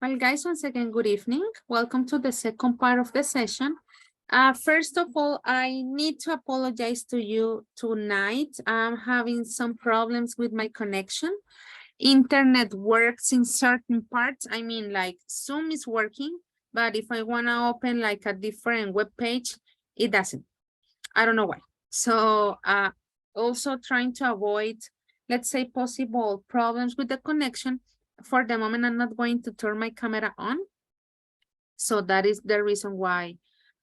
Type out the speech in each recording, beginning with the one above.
Well, guys, once again, good evening. Welcome to the second part of the session. First of all, I need to apologize to you tonight. I'm having some problems with my connection. Internet works in certain parts. I mean, like Zoom is working, but if I want to open like a different web page, it doesn't. I don't know why. So also trying to avoid, let's say, possible problems with the connection. For the moment, I'm not going to turn my camera on. So that is the reason why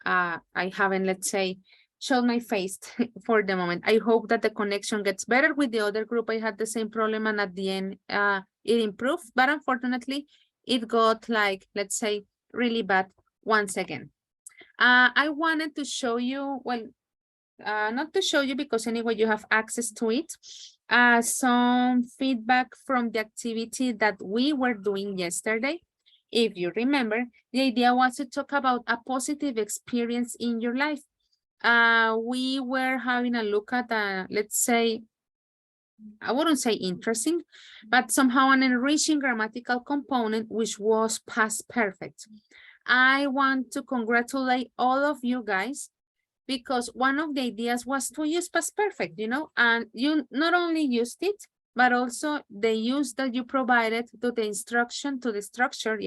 I haven't, let's say, shown my face for the moment. I hope that the connection gets better. With the other group, I had the same problem, and at the end, it improved. But unfortunately, it got like, let's say, really bad once again. I wanted to show you, well, not to show you because anyway, you have access to it. Some feedback from the activity that we were doing yesterday. If you remember, the idea was to talk about a positive experience in your life. We were having a look at, let's say, I wouldn't say interesting, but somehow an enriching grammatical component, which was past perfect. I want to congratulate all of you guys because one of the ideas was to use past perfect, and you not only used it, but also the use that you provided to the instruction, to the structure,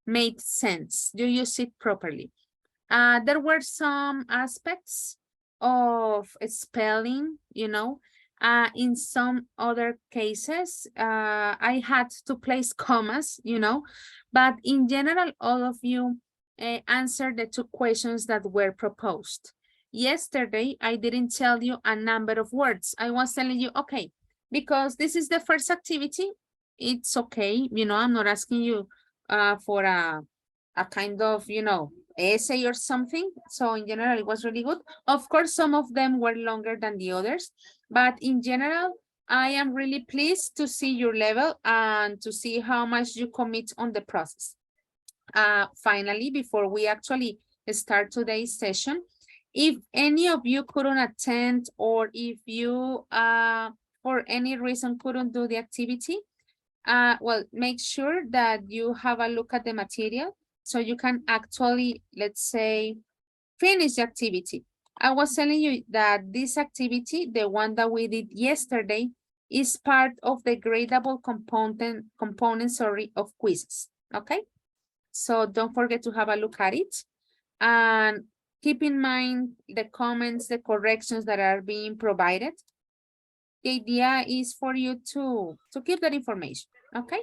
made sense. You use it properly. There were some aspects of spelling, in some other cases, I had to place commas, but in general, all of you answered the two questions that were proposed. Yesterday, I didn't tell you a number of words. I was telling you, okay, because this is the first activity, it's okay. I'm not asking you for a kind of, essay or something. So in general, it was really good. Of course, some of them were longer than the others, but in general, I am really pleased to see your level and to see how much you commit on the process. Finally, before we actually start today's session, if any of you couldn't attend or if you, for any reason, couldn't do the activity, well, make sure that you have a look at the material so you can actually, let's say, finish the activity. I was telling you that this activity, the one that we did yesterday, is part of the gradable component, of quizzes, okay? So don't forget to have a look at it and keep in mind the comments, the corrections that are being provided. The idea is for you to keep that information, okay?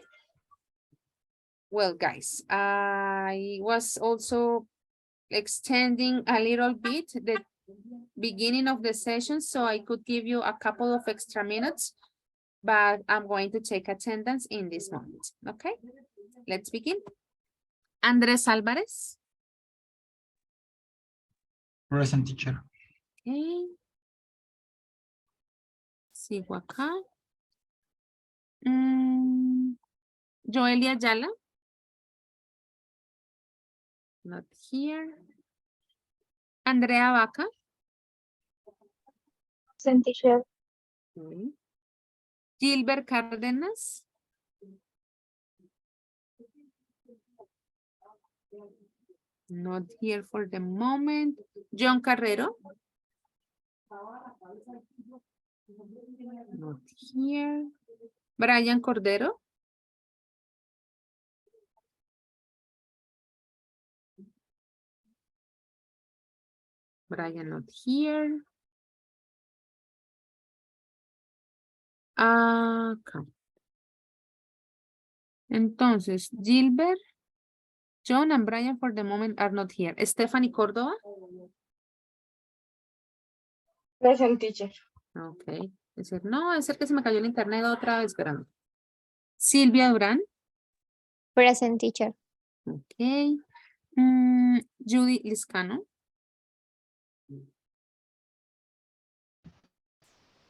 Well, guys, I was also extending a little bit the beginning of the session so I could give you a couple of extra minutes, but I'm going to take attendance in this moment, okay? Let's begin. Andres Alvarez. Present, teacher. Okay. Sigo acá. Joelia Ayala. Not here. Andrea Vaca. Present, teacher. Okay. Gilbert Cárdenas. Not here for the moment. John Carrero. Not here. Brian Cordero. Brian not here. Acá. Entonces, Gilbert, John, and Brian for the moment are not here. Stephanie Córdoba. Present, teacher. Ok. Es decir, no, es el que se me cayó el internet otra vez, esperando. Silvia Durán. Present, teacher. Ok. Judy Liscano.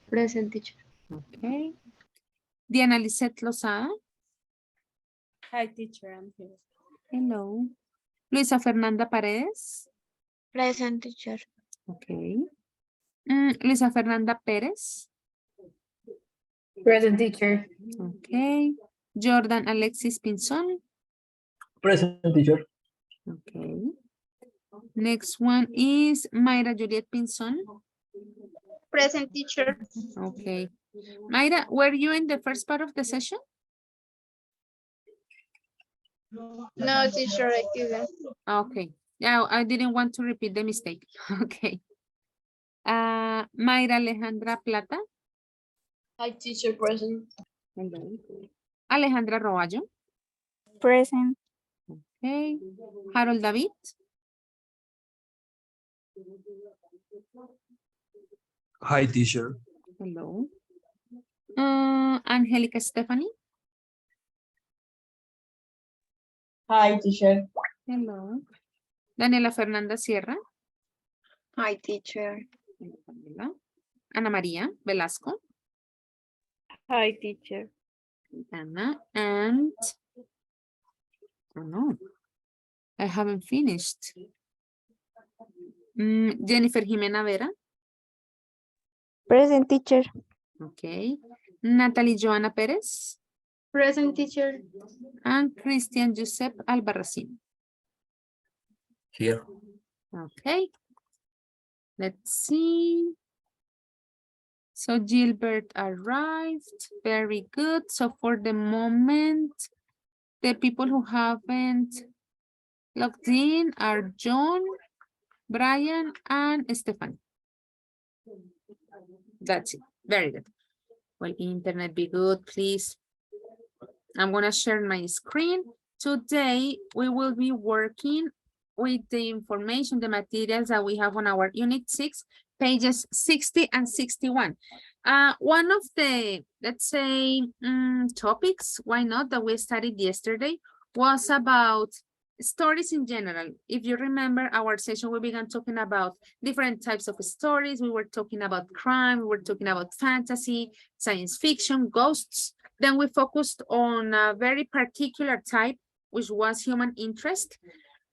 Present, teacher. Ok. Diana Lisette Lozada. Hi, teacher, I'm here. Hello. Luisa Fernanda Paredes. Present, teacher. Ok. Luisa Fernanda Pérez. Present, teacher. Ok. Jordan Alexis Pinzón. Present, teacher. Okay. Next one is Mayra Juliet Pinzon. Present, teacher. Okay. Mayra, were you in the first part of the session? No, teacher, I didn't. Okay. Yeah, I didn't want to repeat the mistake. Okay. Mayra Alejandra Plata. Hi, teacher, present. Hello. Alejandra Roballo. Present. Okay. Harold David. Hi, teacher. Hello. Angelica Stephanie. Hi, teacher. Hello. Daniela Fernanda Sierra. Hi, teacher. Daniela. Ana María Velasco. Hi, teacher. Ana and oh no, I haven't finished. Jennifer Jimena Vera. Present, teacher. Okay. Natalie Joana Perez. Present, teacher. And Christian Josep Albarracin. Here. Okay. Let's see. So Gilbert arrived. Very good. So for the moment, the people who haven't logged in are John, Brian, and Stephanie. That's it. Very good. Well, internet be good, please. I'm gonna share my screen. Today, we will be working with the information, the materials that we have on our Unit 6, pages 60 and 61. One of the, let's say, topics, why not, that we studied yesterday was about stories in general. If you remember our session, we began talking about different types of stories. We were talking about crime, we were talking about fantasy, science fiction, ghosts. Then we focused on a very particular type, which was human interest.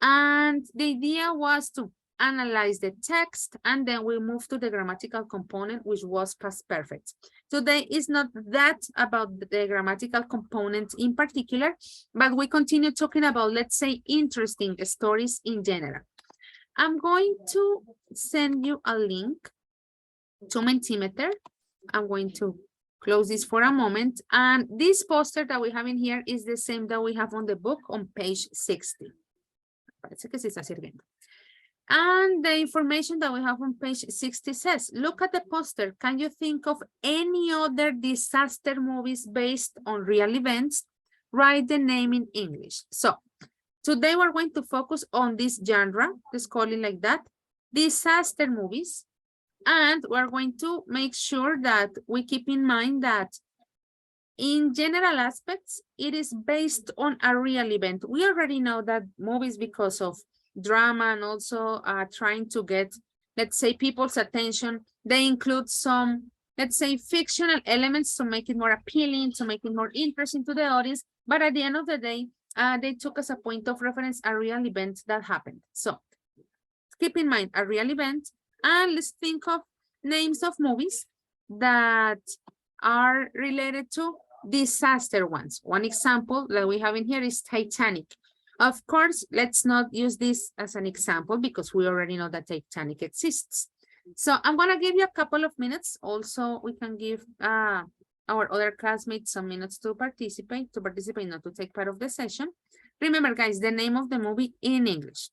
And the idea was to analyze the text, and then we moved to the grammatical component, which was past perfect. Today is not that about the grammatical component in particular, but we continue talking about, let's say, interesting stories in general. I'm going to send you a link to Mentimeter. I'm going to close this for a moment. And this poster that we have in here is the same that we have on the book on page 60. Parece que se está sirviendo. And the information that we have on page 60 says, look at the poster. Can you think of any other disaster movies based on real events? Write the name in English. So today we're going to focus on this genre, let's call it like that, disaster movies. And we're going to make sure that we keep in mind that in general aspects, it is based on a real event. We already know that movies, because of drama and also trying to get, let's say, people's attention, they include some, let's say, fictional elements to make it more appealing, to make it more interesting to the audience. But at the end of the day, they took as a point of reference a real event that happened. So keep in mind a real event, and let's think of names of movies that are related to disaster ones. One example that we have in here is Titanic. Of course, let's not use this as an example because we already know that Titanic exists. So I'm gonna give you a couple of minutes. Also, we can give our other classmates some minutes to participate, not to take part of the session. Remember, guys, the name of the movie in English.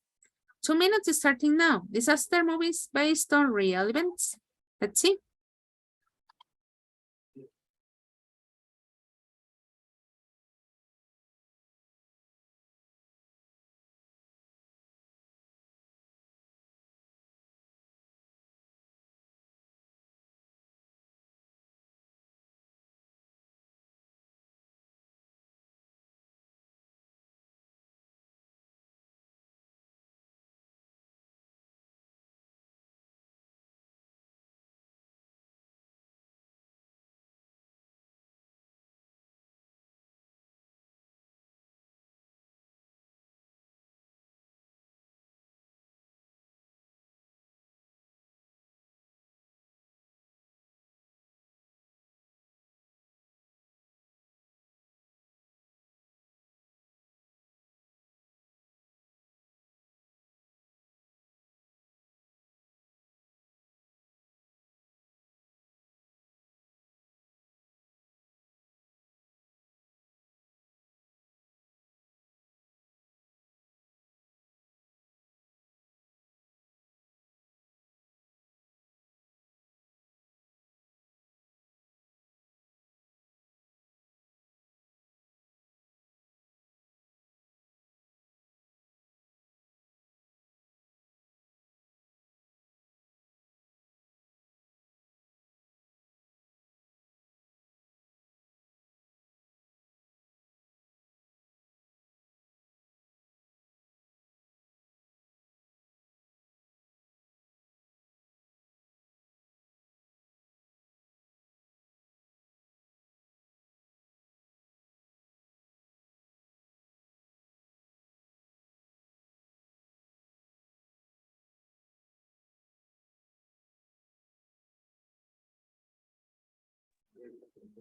2 minutes starting now. Disaster movies based on real events. Let's see.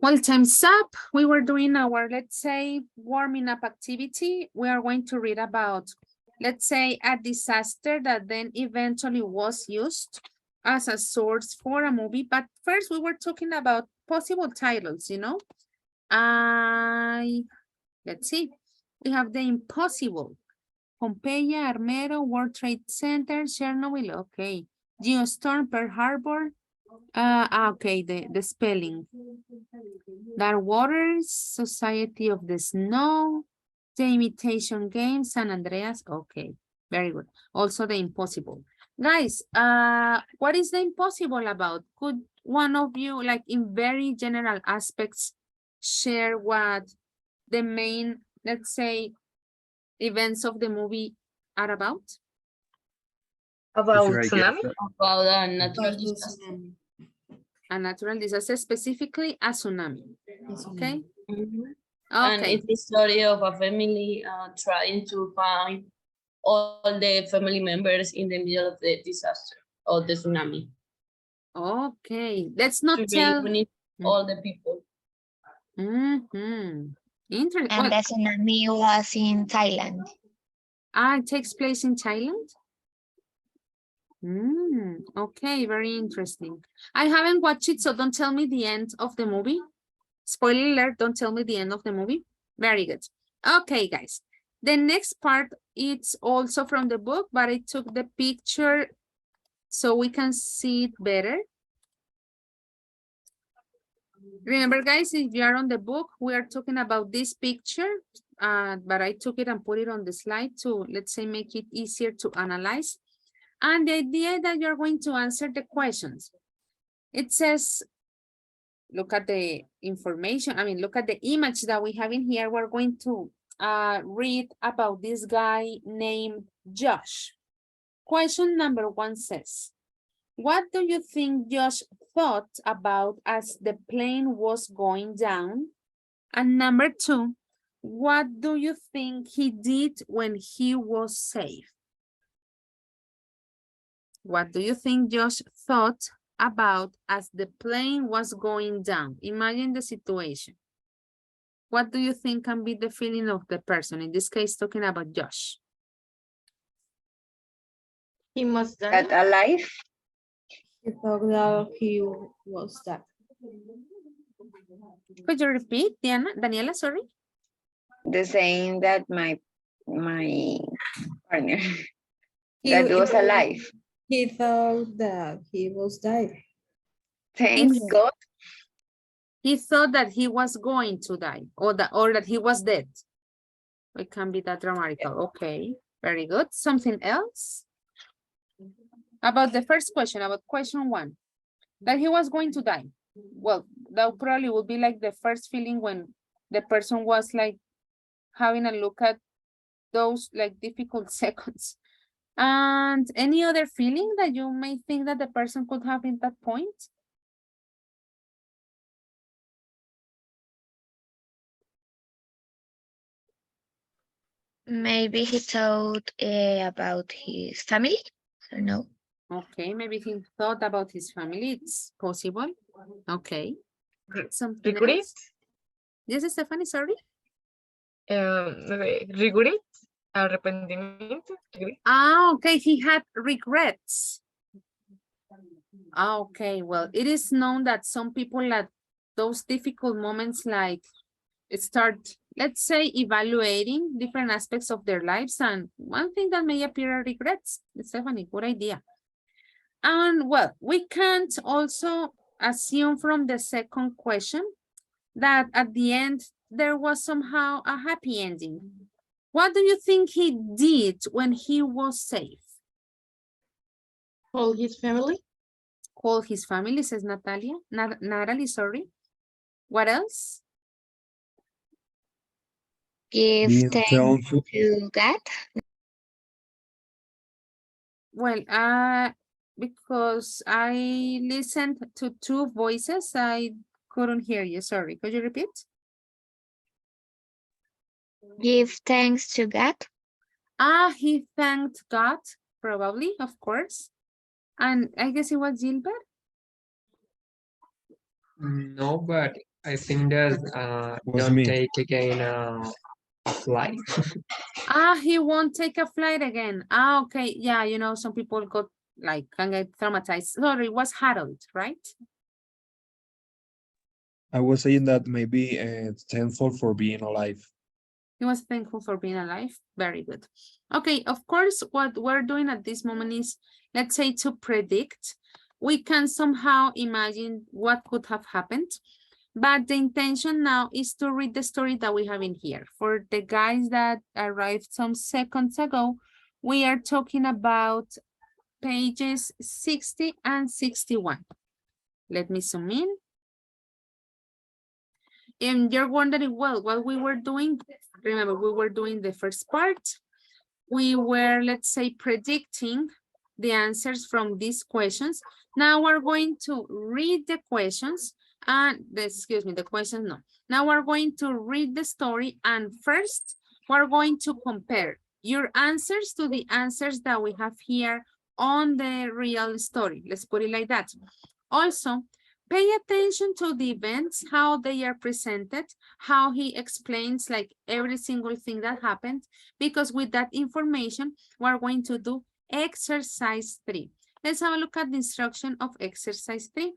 Well, time's up. We were doing our, let's say, warming up activity. We are going to read about, let's say, a disaster that then eventually was used as a source for a movie. But first, we were talking about possible titles, you know. Let's see. We have The Impossible. Pompeii, Armero, World Trade Center, Chernobyl. Okay. Geostorm, Pearl Harbor. Okay, the spelling. Dark Waters, Society of the Snow, The Imitation Game, San Andreas. Okay, very good. Also The Impossible. Guys, what is The Impossible about? Could one of you, like in very general aspects, share what the main, let's say, events of the movie are about? About Teacher, I tsunami? guess, About a natural disaster. A natural disaster, specifically a tsunami. Okay. And Okay. it's the story of a family trying to find all the family members in the middle of the disaster of the tsunami. Okay. Let's not To tell. reunite all the people. Mm-hmm. Interesting. And the tsunami was in Thailand. It takes place in Thailand? Okay, very interesting. I haven't watched it, so don't tell me the end of the movie. Spoiler alert, don't tell me the end of the movie. Very good. Okay, guys. The next part, it's also from the book, but I took the picture so we can see it better. Remember, guys, if you are on the book, we are talking about this picture, but I took it and put it on the slide to, let's say, make it easier to analyze. And the idea that you're going to answer the questions. It says, look at the information. I mean, look at the image that we have in here. We're going to read about this guy named Josh. Question number 1 says, what do you think Josh thought about as the plane was going down? And number 2, what do you think he did when he was safe? What do you think Josh thought about as the plane was going down? Imagine the situation. What do you think can be the feeling of the person? In this case, talking about Josh. He must die. That alive? He thought that he was dead. Could you repeat, Daniela, sorry? The same that my partner that was alive. He thought that he was dead. Thanks God. He thought that he was going to die or that he was dead. It can be that grammatical. Okay, very good. Something else? About the first question, about question 1, that he was going to die. Well, that probably would be like the first feeling when the person was like having a look at those like difficult seconds. And any other feeling that you may think that the person could have in that point? Maybe he thought about his family. I don't know. Okay, maybe he thought about his family. It's possible. Okay. Something Regret? else? Yes, Stephanie, sorry. Regret? Arrepentimiento? Regret? Okay, he had regrets. Okay, well, it is known that some people at those difficult moments like start, let's say, evaluating different aspects of their lives, and one thing that may appear are regrets. Stephanie, good idea. And well, we can't also assume from the second question that at the end there was somehow a happy ending. What do you think he did when he was safe? Call his family? Call his family, says Natalia. Natalie, sorry. What else? Give Being thanks thankful. to God. Well, because I listened to 2 voices, I couldn't hear you. Sorry. Could you repeat? Give thanks to God. He thanked God, probably, of course. And I guess it was Gilbert. No, but I think that Was don't me. take again a flight. He won't take a flight again. Okay. Yeah, you know, some people got like can get traumatized. Sorry, it was Harold, right? I was saying that maybe thankful for being alive. He was thankful for being alive. Very good. Okay, of course, what we're doing at this moment is, let's say, to predict. We can somehow imagine what could have happened. But the intention now is to read the story that we have in here. For the guys that arrived some seconds ago, we are talking about pages 60 and 61. Let me zoom in. And you're wondering, well, what we were doing, remember, we were doing the first part. We were, let's say, predicting the answers from these questions. Now we're going to read the questions and, excuse me, the questions, no. Now we're going to read the story and first we're going to compare your answers to the answers that we have here on the real story. Let's put it like that. Also, pay attention to the events, how they are presented, how he explains like every single thing that happened, because with that information, we're going to do exercise 3. Let's have a look at the instruction of exercise 3.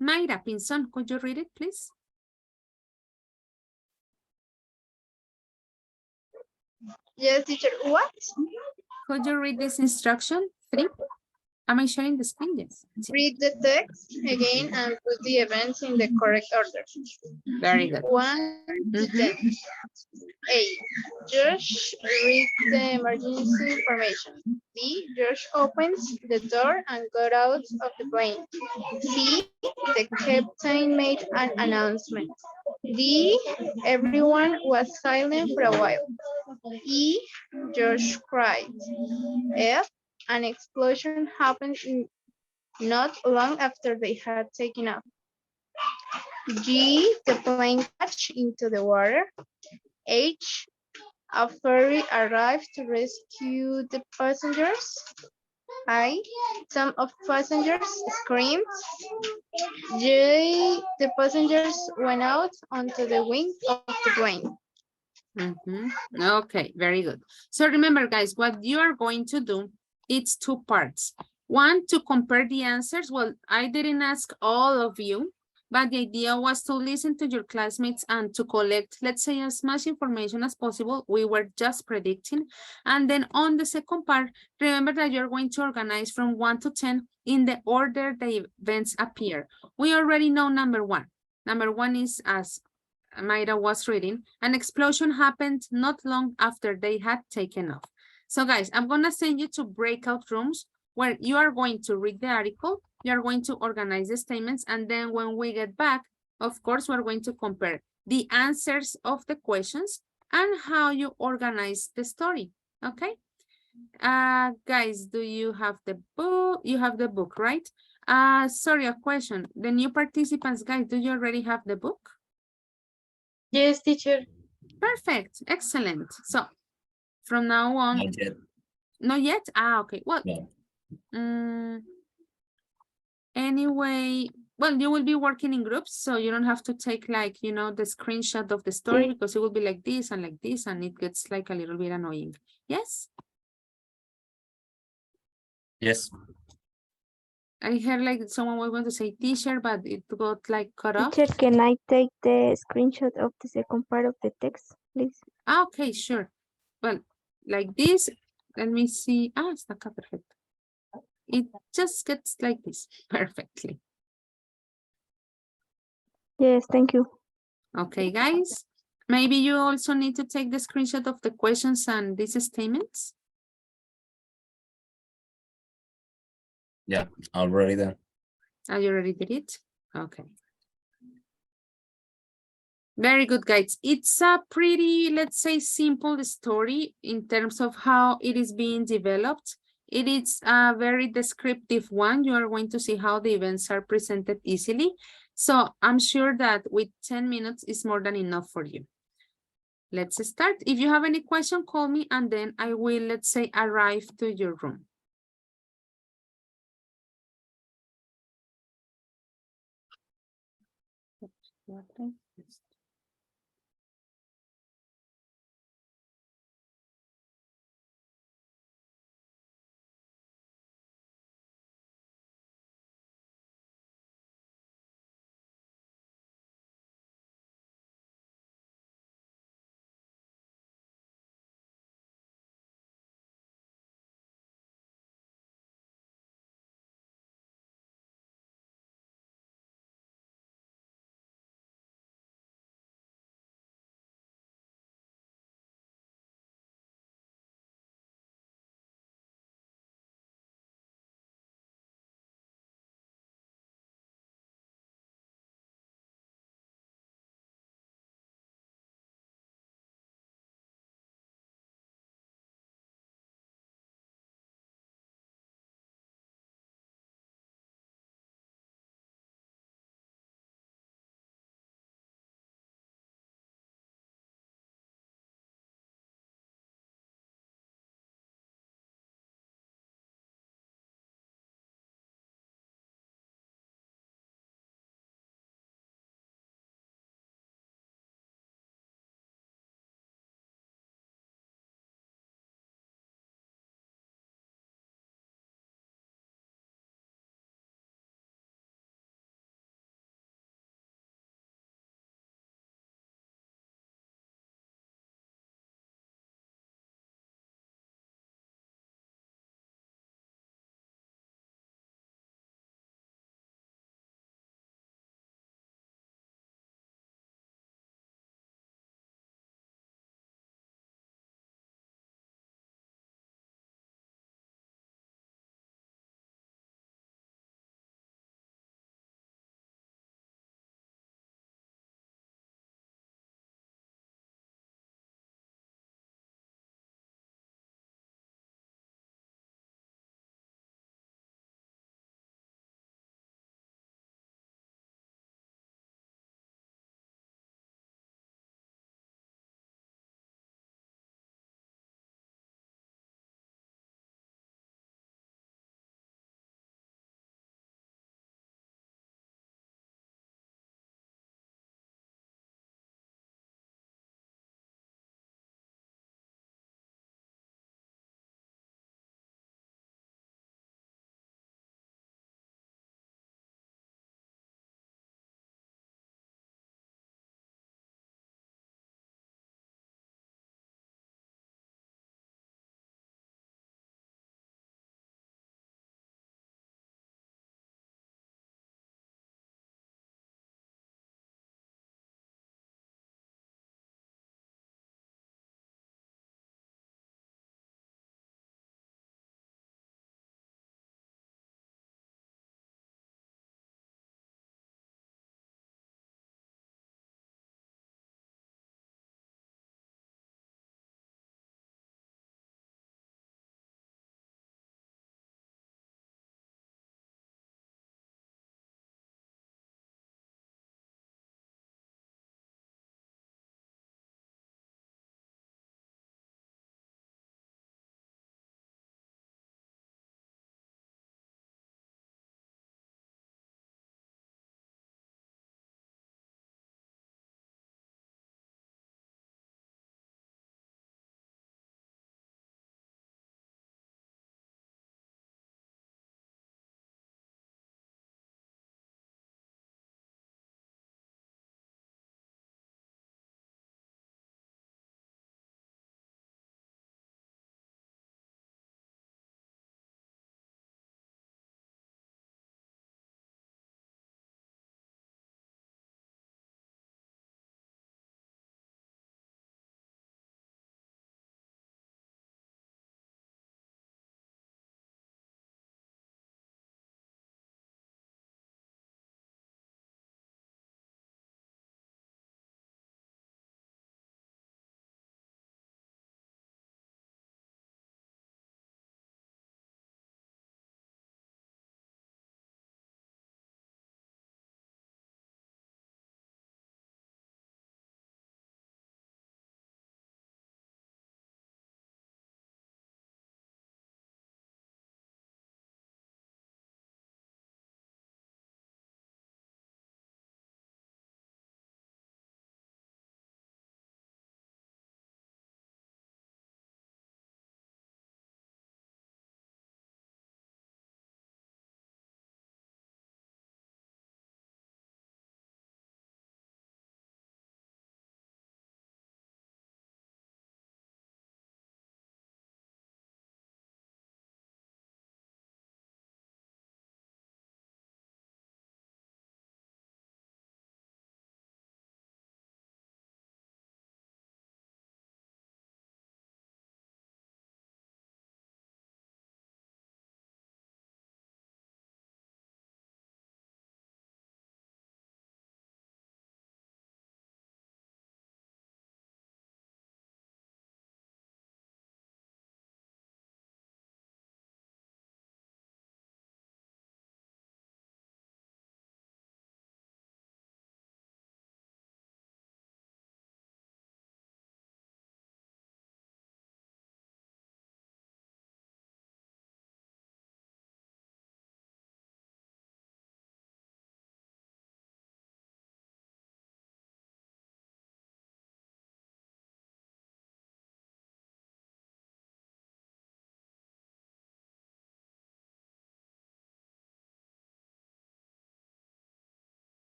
Mayra Pinson, could you read it, please? Yes, teacher. What? Could you read this instruction 3? Am I sharing the screen? Yes. Read the text again and put the events in the correct order. Very good. 1 to 10. A. Josh reads the emergency information. B. Josh opens the door and got out of the plane. C. The captain made an announcement. D. Everyone was silent for a while. E. Josh cried. F. An explosion happened not long after they had taken off. G. The plane crashed into the water. H. A ferry arrived to rescue the passengers. I. Some of passengers screamed. J. The passengers went out onto the wing of the plane. Okay, very good. So remember, guys, what you are going to do, it's 2 parts. One, to compare the answers. Well, I didn't ask all of you, but the idea was to listen to your classmates and to collect, let's say, as much information as possible. We were just predicting. And then on the second part, remember that you're going to organize from 1 to 10 in the order the events appear. We already know number 1. Number 1 is, as Mayra was reading, an explosion happened not long after they had taken off. So guys, I'm gonna send you to breakout rooms where you are going to read the article, you are going to organize the statements, and then when we get back, of course, we're going to compare the answers of the questions and how you organize the story, okay? Guys, do you have the book? You have the book, right? Sorry, a question. The new participants, guys, do you already have the book? Yes, teacher. Perfect. Excellent. So from now on. Not yet. Not yet? Okay. Well, No. Anyway, well, you will be working in groups, so you don't have to take like, you know, the screenshot of the story because it will be like this, and it gets like a little bit annoying. Yes? Yes. I heard like someone was going to say teacher, but it got like cut off. Teacher, can I take the screenshot of the second part of the text, please? Okay, sure. Well, like this, let me see. Está acá, perfecto. It just gets like this perfectly. Yes, thank you. Okay, guys. Maybe you also need to take the screenshot of the questions and these statements. Yeah, already done. You already did it? Okay. Very good, guys. It's a pretty, let's say, simple story in terms of how it is being developed. It is a very descriptive one. You are going to see how the events are presented easily. So I'm sure that with 10 minutes is more than enough for you. Let's start. If you have any question, call me and then I will, let's say, arrive to your room.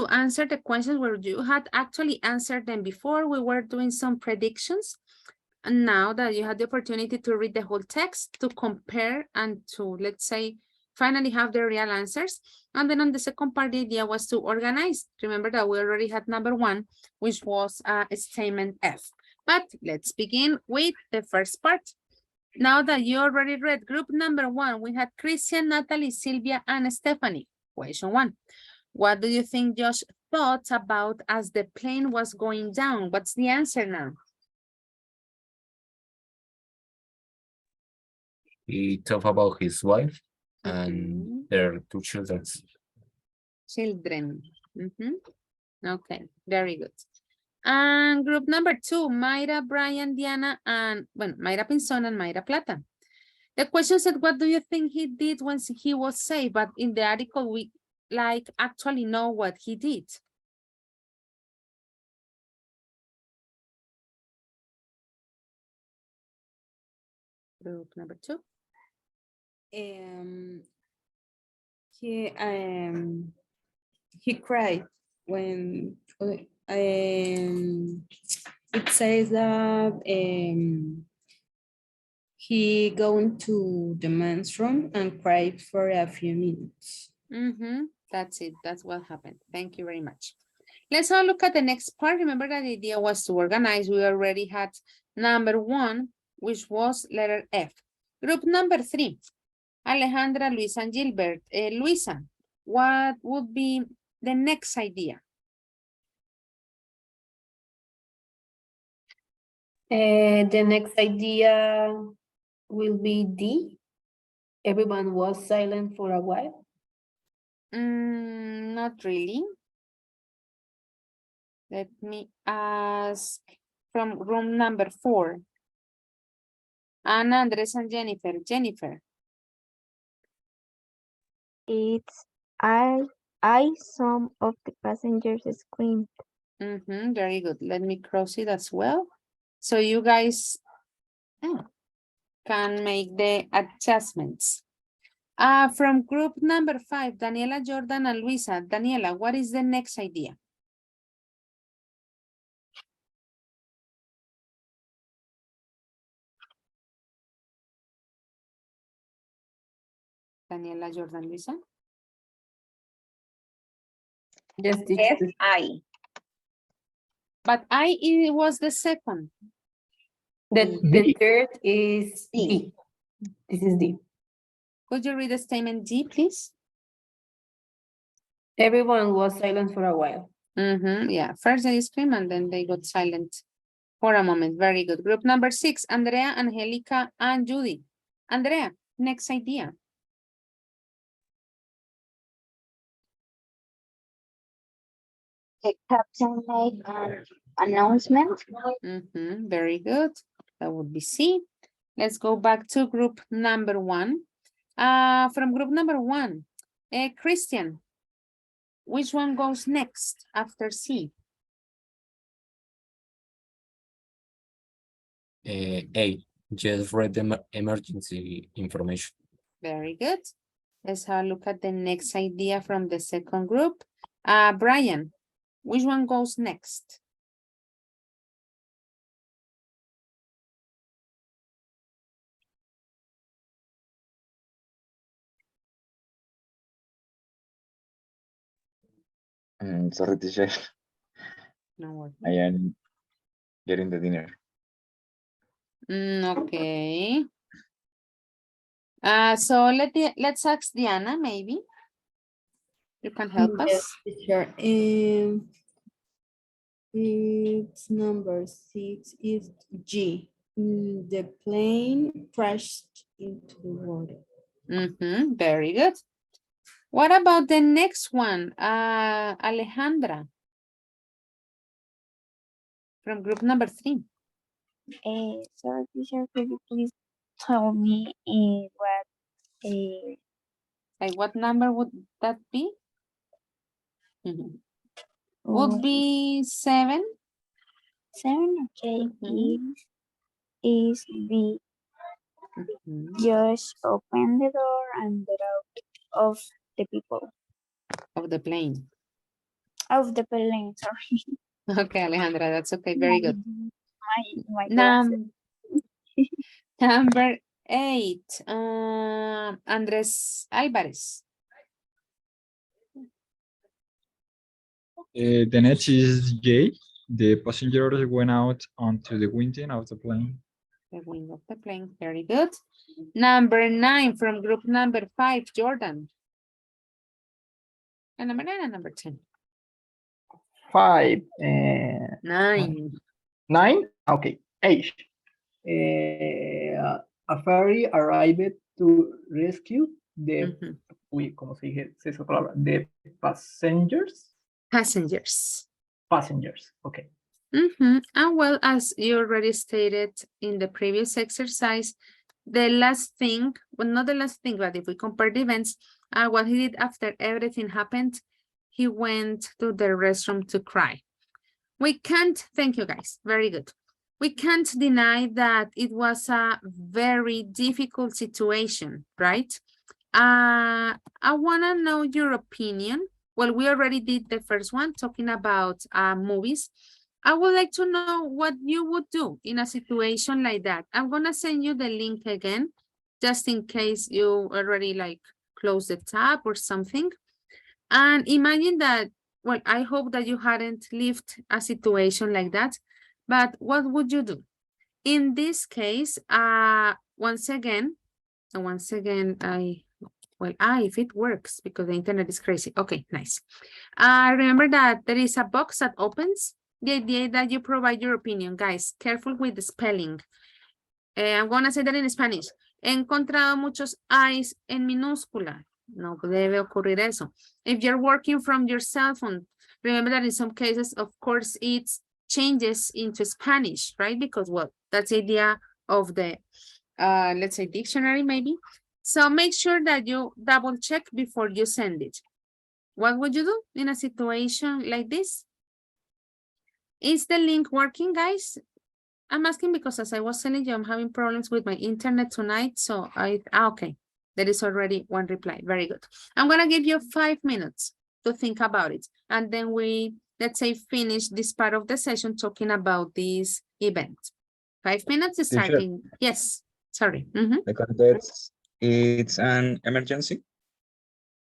to answer the questions where you had actually answered them before. We were doing some predictions. And now that you had the opportunity to read the whole text, to compare and to, let's say, finally have the real answers. And then on the second part, the idea was to organize. Remember that we already had number 1, which was statement F. But let's begin with the first part. Now that you already read group number 1, we had Christian, Natalie, Sylvia, and Stephanie. Question 1. What do you think Josh thought about as the plane was going down? What's the answer now? He talked about his wife and their 2 children. Children. Okay, very good. And group number 2, Mayra, Brian, Diana, and, well, Mayra Pinzón and Mayra Plata. The question said, what do you think he did when he was safe? But in the article, we like actually know what he did. Group number 2. He cried when it says that he going to the men's room and cried for a few minutes. That's it. That's what happened. Thank you very much. Let's have a look at the next part. Remember that the idea was to organize. We already had number 1, which was letter F. Group number 3, Alejandra, Luisa, and Gilbert. Luisa, what would be the next idea? The next idea will be D. Everyone was silent for a while. Not really. Let me ask from room number 4. Ana, Andres, and Jennifer. Jennifer. It's some of the passengers screamed. Very good. Let me cross it as well. So you guys can make the adjustments. From group number 5, Daniela, Jordan, and Luisa. Daniela, what is the next idea? Daniela, Jordan, Luisa. Yes, I. But it was the second. The third is D. This is D. Could you read the statement D, please? Everyone was silent for a while. Yeah, first they scream and then they got silent for a moment. Very good. Group number 6, Andrea, Angelica, and Judy. Andrea, next idea. The captain made an announcement. Very good. That would be C. Let's go back to group number 1. From group number 1, Christian, which one goes next after C? A. Just read the emergency information. Very good. Let's have a look at the next idea from the second group. Brian, which one goes next? Sorry, teacher. No worries. I am getting the dinner. Okay. So let's ask Diana, maybe. You can help us. Teacher. It's number 6 is G. The plane crashed into the water. Very good. What about the next one? Alejandra. From group number 3. Sorry, teacher, could you please tell me what Like what number would that be? Would be 7. 7? Okay, is B. Just open the door and get out of the people. Of the plane. of the plane. Sorry. Okay, Alejandra, that's okay. Very good. My glasses. Number 8, Andres Alvarez. The next is J. The passengers went out onto the window of the plane. The wing of the plane. Very good. Number 9 from group number 5, Jordan. And number 9 and number 10. 5. 9. 9. Okay. 8. A ferry arrived to rescue the, uy, ¿cómo se dice esa palabra? The passengers. Passengers. Passengers. Okay. And well, as you already stated in the previous exercise, the last thing, well, not the last thing, but if we compare the events, what he did after everything happened, he went to the restroom to cry. We can't, thank you guys, very good. We can't deny that it was a very difficult situation, right? I wanna know your opinion. Well, we already did the first one, talking about movies. I would like to know what you would do in a situation like that. I'm gonna send you the link again, just in case you already like close the tab or something. And imagine that, well, I hope that you hadn't lived a situation like that, but what would you do? In this case, once again, if it works, because the internet is crazy. Okay, nice. Remember that there is a box that opens. The idea that you provide your opinion, guys. Careful with the spelling. I'm gonna say that in Spanish. He encontrado muchos I's en minúscula. No debe ocurrir eso. If you're working from your cell phone, remember that in some cases, of course, it changes into Spanish, right? Because, well, that's the idea of the, let's say, dictionary, maybe. So make sure that you double check before you send it. What would you do in a situation like this? Is the link working, guys? I'm asking because as I was telling you, I'm having problems with my internet tonight. So okay, there is already one reply. Very good. I'm gonna give you 5 minutes to think about it. And then we, let's say, finish this part of the session talking about this event. 5 minutes is Teacher. starting. Yes, sorry. The context, it's an emergency.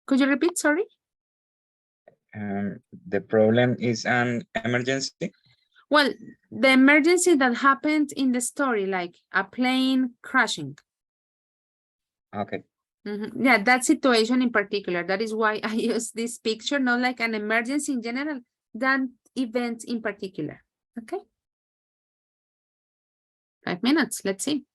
Could you repeat, sorry? The problem is an emergency. Well, the emergency that happened in the story, like a plane crashing. Okay. Yeah, that situation in particular. That is why I use this picture, not like an emergency in general, that event in particular. Okay. 5 minutes, let's see.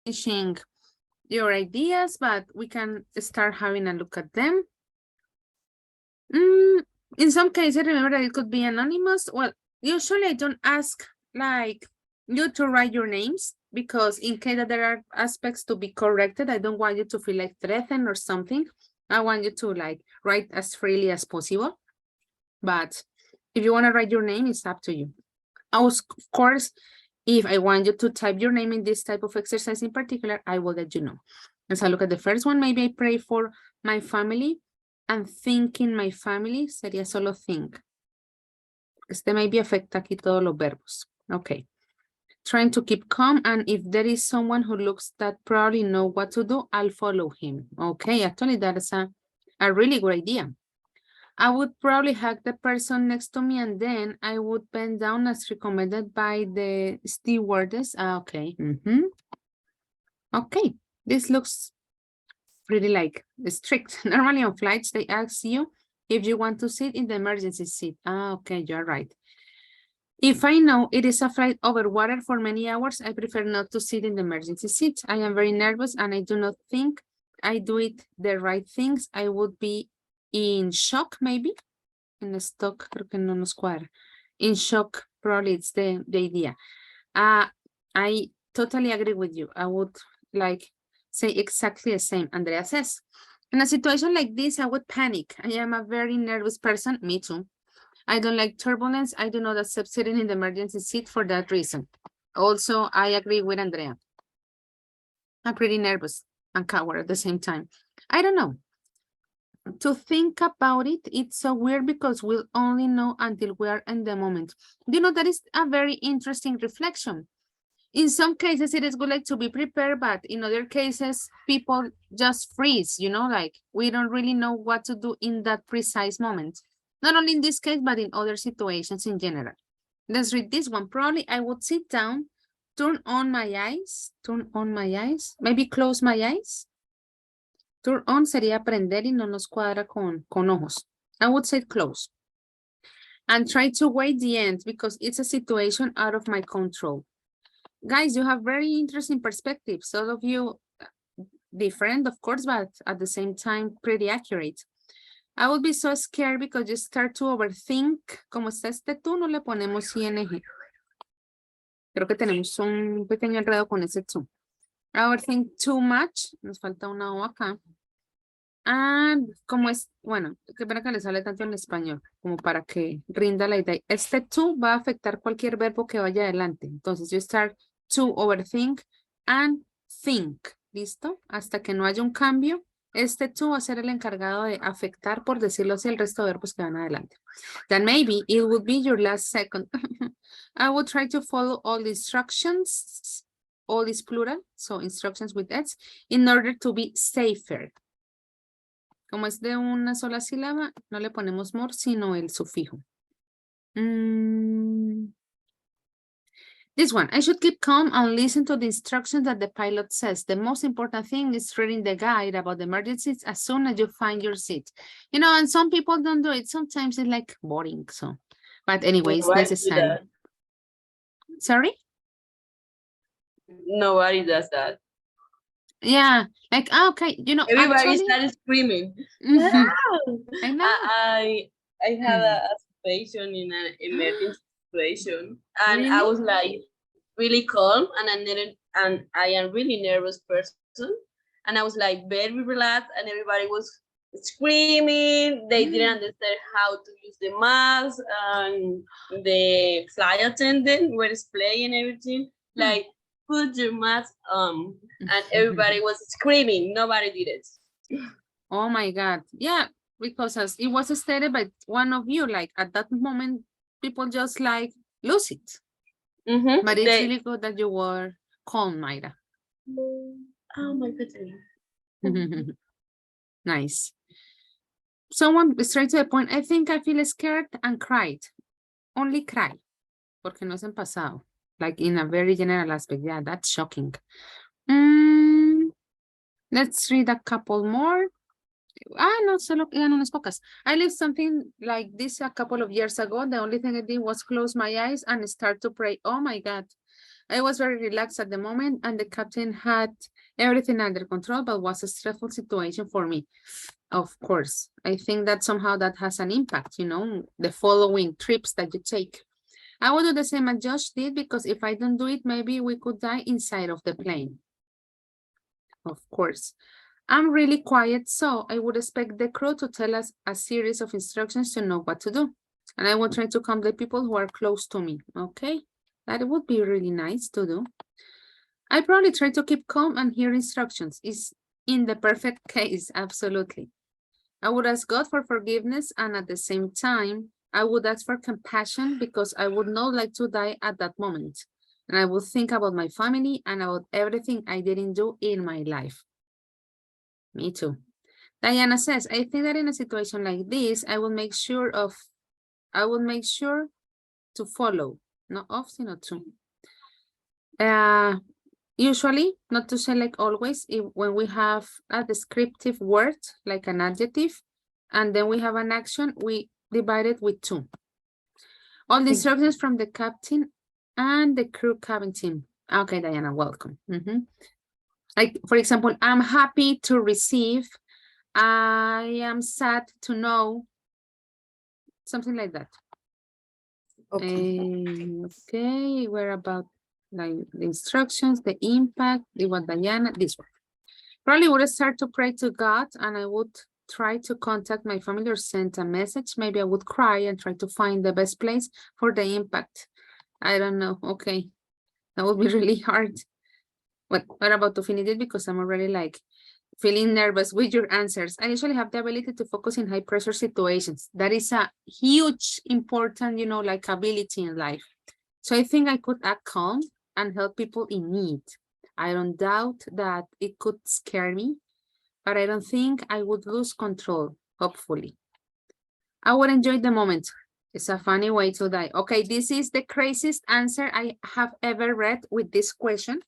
finishing your ideas, but we can start having a look at them. In some cases, remember that it could be anonymous. Well, usually I don't ask like you to write your names because in case that there are aspects to be corrected, I don't want you to feel like threatened or something. I want you to like write as freely as possible. But if you want to write your name, it's up to you. Of course, if I want you to type your name in this type of exercise in particular, I will let you know. As I look at the first one, maybe I pray for my family and think in my family, sería solo think. Este maybe afecta aquí todos los verbos. Okay. Trying to keep calm, and if there is someone who looks that probably know what to do, I'll follow him. Okay, actually that is a really good idea. I would probably hug the person next to me and then I would bend down as recommended by the stewardess. Okay. Okay, this looks pretty like strict. Normally on flights, they ask you if you want to sit in the emergency seat. Okay, you're right. If I know it is a flight over water for many hours, I prefer not to sit in the emergency seat. I am very nervous and I do not think I do it the right things. I would be in shock, maybe. In stock, creo que no nos cuadra. In shock, probably it's the idea. I totally agree with you. I would like say exactly the same Andrea says. In a situation like this, I would panic. I am a very nervous person. Me too. I don't like turbulence. I do not accept sitting in the emergency seat for that reason. Also, I agree with Andrea. I'm pretty nervous and coward at the same time. I don't know. To think about it, it's so weird because we'll only know until we are in the moment. You know, that is a very interesting reflection. In some cases, it is good like to be prepared, but in other cases, people just freeze, you know, like we don't really know what to do in that precise moment. Not only in this case, but in other situations in general. Let's read this one. Probably I would sit down, turn on my eyes, maybe close my eyes. Turn on sería prender y no nos cuadra con ojos. I would say close. And try to wait the end because it's a situation out of my control. Guys, you have very interesting perspectives. All of you different, of course, but at the same time, pretty accurate. I would be so scared because you start to overthink. Como está este tú, no le ponemos ing. Creo que tenemos un pequeño enredo con ese tú. I overthink too much. Nos falta una O acá. And como es, bueno, que para que le sale tanto en español, como para que rinda la idea. Este to va a afectar cualquier verbo que vaya adelante. Entonces, you start to overthink and think. ¿Listo? Hasta que no haya un cambio, este to va a ser el encargado de afectar, por decirlo así, el resto de verbos que van adelante. Then maybe it would be your last second. I would try to follow all the instructions, all is plural, so instructions with S, in order to be safer. Como es de una sola sílaba, no le ponemos more, sino el sufijo. This one, I should keep calm and listen to the instructions that the pilot says. The most important thing is reading the guide about the emergencies as soon as you find your seat. You know, and some people don't do it. Sometimes it's like boring, so. But anyway, it's necessary. Sorry? Nobody does that. Yeah, like, okay, you know, everybody actually, started screaming. I know. I had a situation in an emergency situation, and Really? I was like really calm, and I am really nervous person, and I was like very relaxed, and everybody was screaming. They didn't understand how to use the mask, and the flight attendant were explaining everything like, put your mask on, and everybody was screaming. Nobody did it. Oh my God. Yeah, because as it was stated by one of you, like at that moment, people just like lose it. But it's really good that you were calm, Mayra. Oh my goodness. Nice. Someone straight to the point. I think I feel scared and cried. Only cry. Porque no es en pasado. Like in a very general aspect. Yeah, that's shocking. Let's read a couple more. No, solo quedan unas pocas. I lived something like this a couple of years ago. The only thing I did was close my eyes and start to pray. Oh my God. I was very relaxed at the moment and the captain had everything under control, but was a stressful situation for me. Of course, I think that somehow that has an impact, you know, the following trips that you take. I would do the same as Josh did because if I don't do it, maybe we could die inside of the plane. Of course. I'm really quiet, so I would expect the crew to tell us a series of instructions to know what to do. And I will try to calm the people who are close to me, okay? That would be really nice to do. I probably try to keep calm and hear instructions. Is in the perfect case, absolutely. I would ask God for forgiveness and at the same time, I would ask for compassion because I would not like to die at that moment. And I would think about my family and about everything I didn't do in my life. Me too. Diana says, I think that in a situation like this, I will make sure to follow, not often or to. Usually, not to say like always, when we have a descriptive word, like an adjective, and then we have an action, we divide it with 2. All the instructions from the captain and the crew cabin team. Okay, Diana, welcome. Like, for example, I'm happy to receive, I am sad to know, something like that. Okay, where about like the instructions, the impact, the what Diana, this one. Probably would start to pray to God and I would try to contact my family or send a message. Maybe I would cry and try to find the best place for the impact. I don't know. Okay, that would be really hard. But what about to finish it because I'm already like feeling nervous with your answers. I usually have the ability to focus in high pressure situations. That is a huge, important, you know, like ability in life. So I think I could act calm and help people in need. I don't doubt that it could scare me, but I don't think I would lose control, hopefully. I would enjoy the moment. It's a funny way to die. Okay, this is the craziest answer I have ever read with this question.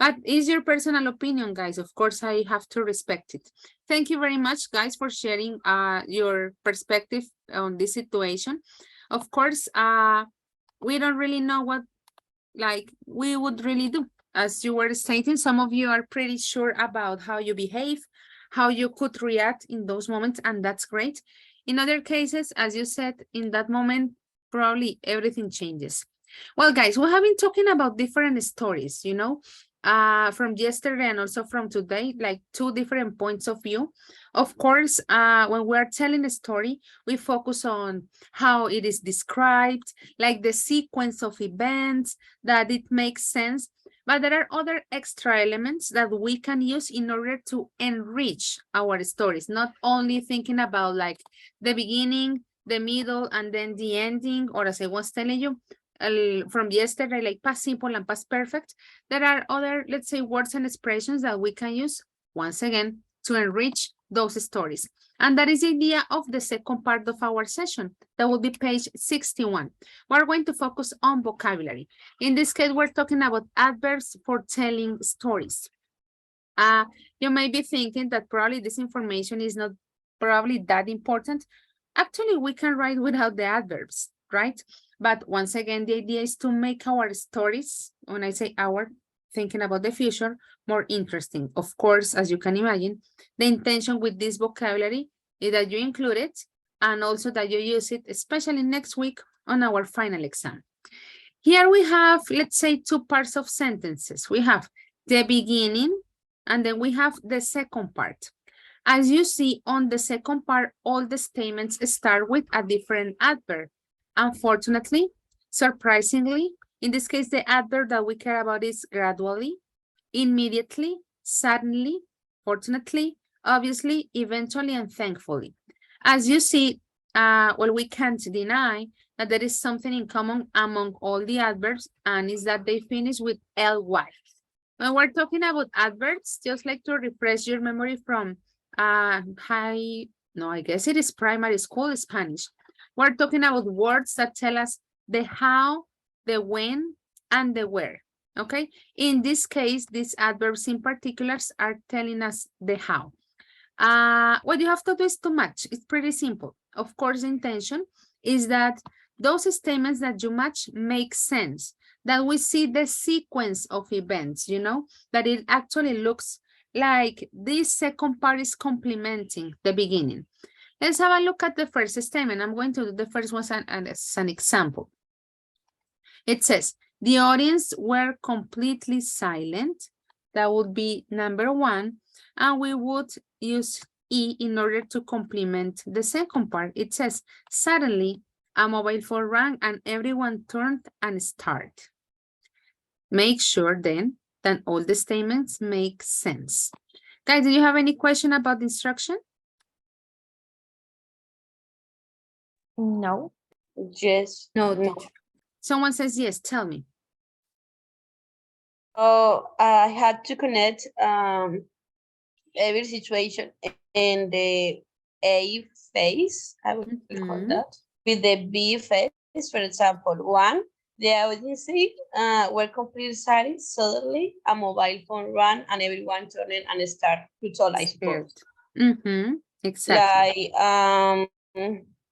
But it's your personal opinion, guys. Of course, I have to respect it. Thank you very much, guys, for sharing your perspective on this situation. Of course, we don't really know what like we would really do. As you were stating, some of you are pretty sure about how you behave, how you could react in those moments, and that's great. In other cases, as you said, in that moment, probably everything changes. Well, guys, we have been talking about different stories, you know, from yesterday and also from today, like 2 different points of view. Of course, when we're telling a story, we focus on how it is described, like the sequence of events, that it makes sense. But there are other extra elements that we can use in order to enrich our stories, not only thinking about like the beginning, the middle, and then the ending, or as I was telling you, from yesterday, like past simple and past perfect. There are other, let's say, words and expressions that we can use, once again, to enrich those stories. And that is the idea of the second part of our session. That will be page 61. We're going to focus on vocabulary. In this case, we're talking about adverbs for telling stories. You may be thinking that probably this information is not probably that important. Actually, we can write without the adverbs, right? But once again, the idea is to make our stories, when I say our, thinking about the future, more interesting. Of course, as you can imagine, the intention with this vocabulary is that you include it and also that you use it, especially next week on our final exam. Here we have, let's say, 2 parts of sentences. We have the beginning and then we have the second part. As you see on the second part, all the statements start with a different adverb. Unfortunately, surprisingly, in this case, the adverb that we care about is gradually, immediately, suddenly, fortunately, obviously, eventually, and thankfully. As you see, well, we can't deny that there is something in common among all the adverbs, and is that they finish with ly. When we're talking about adverbs, just like to refresh your memory from I guess it is primary school Spanish. We're talking about words that tell us the how, the when, and the where, okay? In this case, these adverbs in particulars are telling us the how. What you have to do is to match. It's pretty simple. Of course, the intention is that those statements that you match make sense, that we see the sequence of events, you know, that it actually looks like this second part is complementing the beginning. Let's have a look at the first statement. I'm going to do the first one as an example. It says, the audience were completely silent. That would be number one. And we would use E in order to complement the second part. It says, suddenly a mobile phone rang and everyone turned and started. Make sure then that all the statements make sense. Guys, do you have any question about the instruction? No. Yes. No, No. teacher. Someone says yes, tell me. Oh, I had to connect every situation in the A phase, I would call that, with the B phase. For example, one, the audience were completely silent. Suddenly, a mobile phone rang and everyone turned and started to talk, I suppose. Exactly.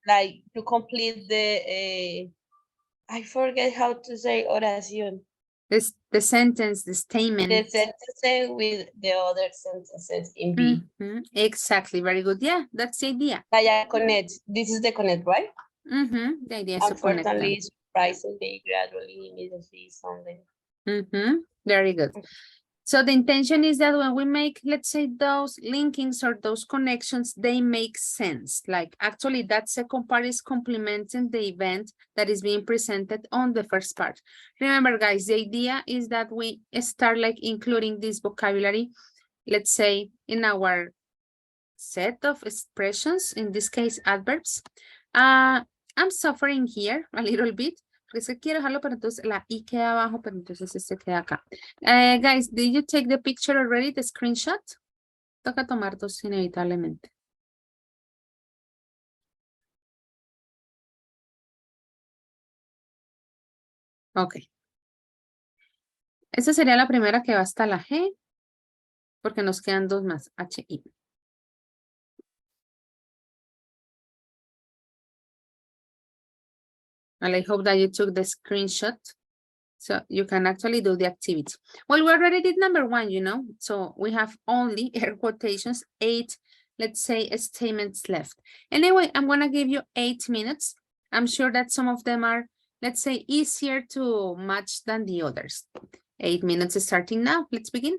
Like to complete the, I forget how to say oración. The sentence, the statement. The sentence with the other sentences in B. Exactly, very good. Yeah, that's the idea. Like connect. This is the connect, right? The idea is to connect them. Unfortunately, surprisingly, gradually, immediately, something. Very good. So the intention is that when we make, let's say, those linkings or those connections, they make sense. Like actually that second part is complementing the event that is being presented on the first part. Remember, guys, the idea is that we start like including this vocabulary, let's say, in our set of expressions, in this case, adverbs. I'm suffering here a little bit. Porque es que quiero dejarlo, pero entonces la I queda abajo, pero entonces este queda acá. Guys, did you take the picture already, the screenshot? Toca tomar dos inevitablemente. Ok. Esta sería la primera que va hasta la G, porque nos quedan dos más, H, I. And I hope that you took the screenshot so you can actually do the activity. Well, we already did number one, you know, so we have only air quotations, 8, let's say, statements left. Anyway, I'm going to give you 8 minutes. I'm sure that some of them are, let's say, easier to match than the others. 8 minutes starting now. Let's begin.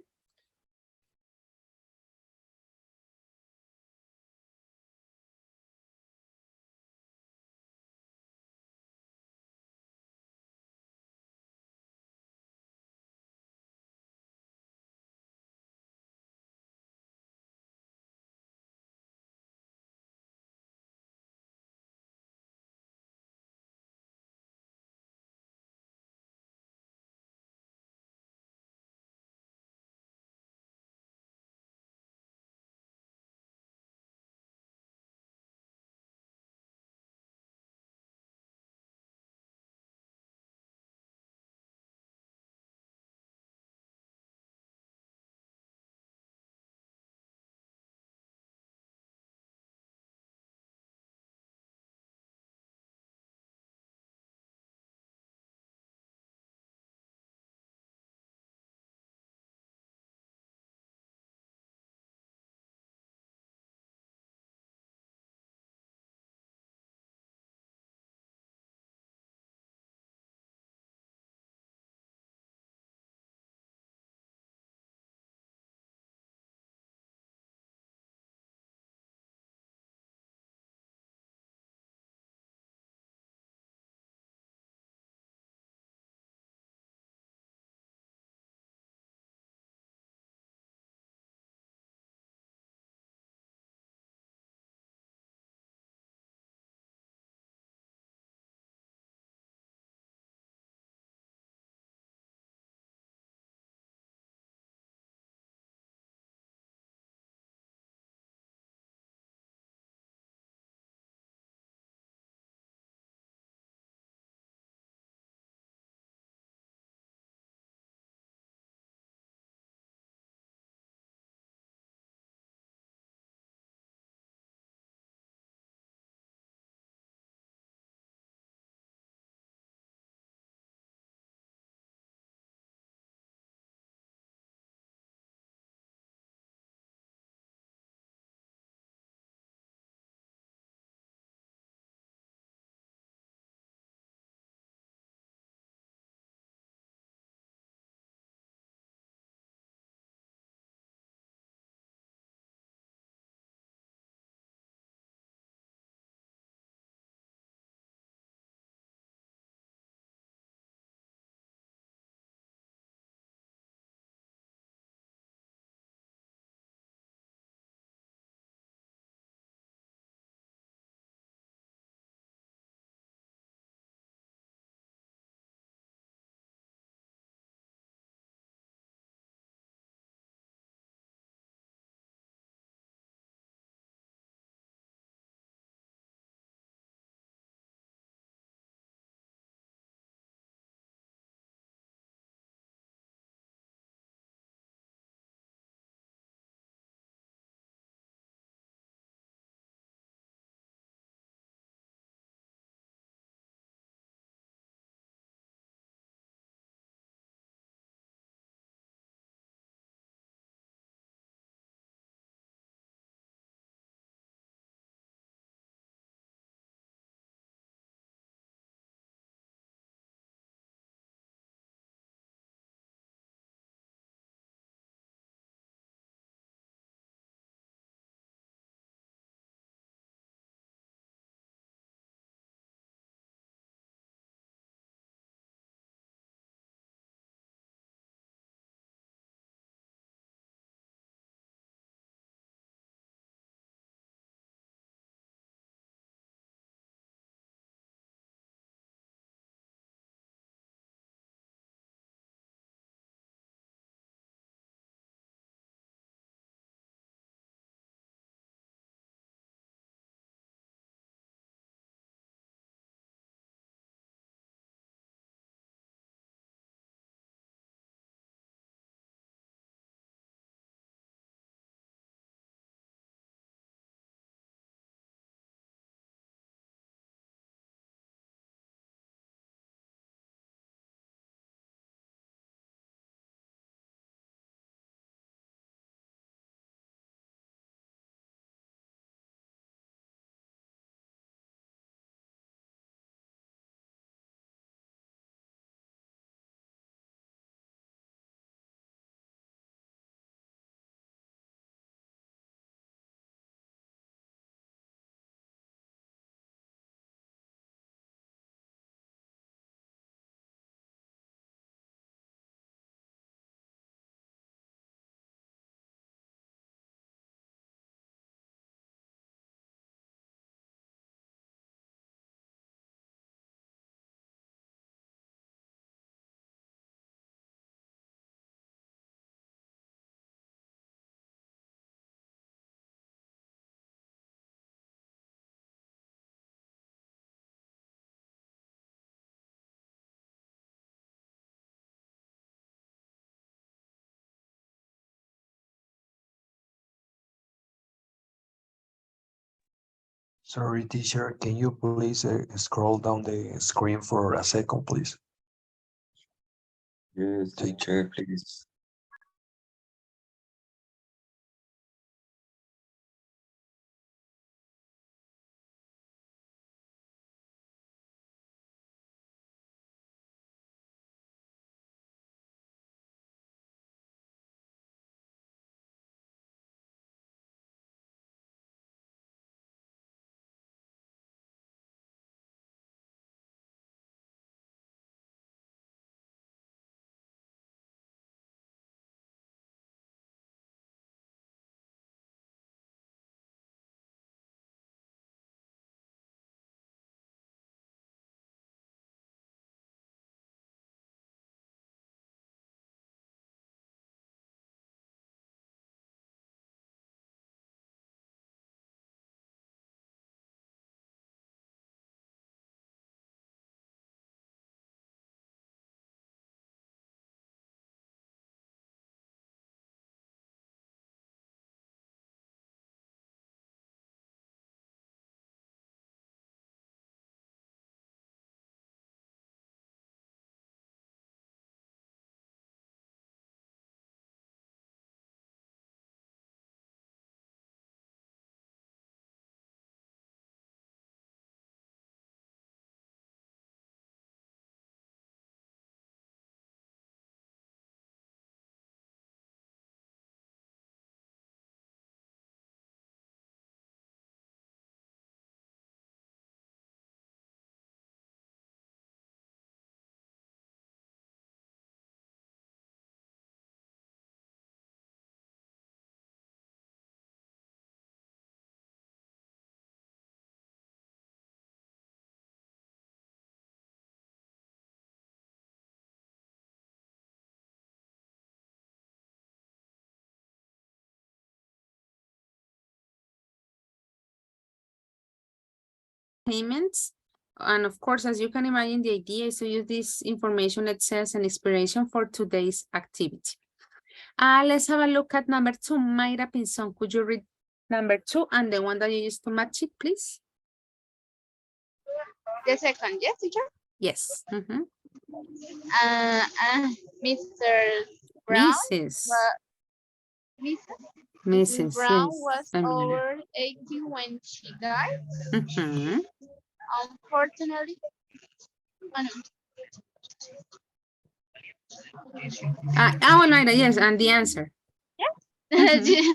Sorry, teacher, can you please scroll down the screen for a second, please? Yes, teacher, please. Payments. And of course, as you can imagine, the idea is to use this information, let's say, as an inspiration for today's activity. Let's have a look at number 2. Mayra Pinzon, could you read number 2 and the one that you used to match it, please? The second, yes, teacher? Yes. Mr. Brown, Mrs. Mrs. Brown yes, was feminine. over 80 when she died. Mhm. Unfortunately, Well, Mayra, yes, and the answer. Mhm.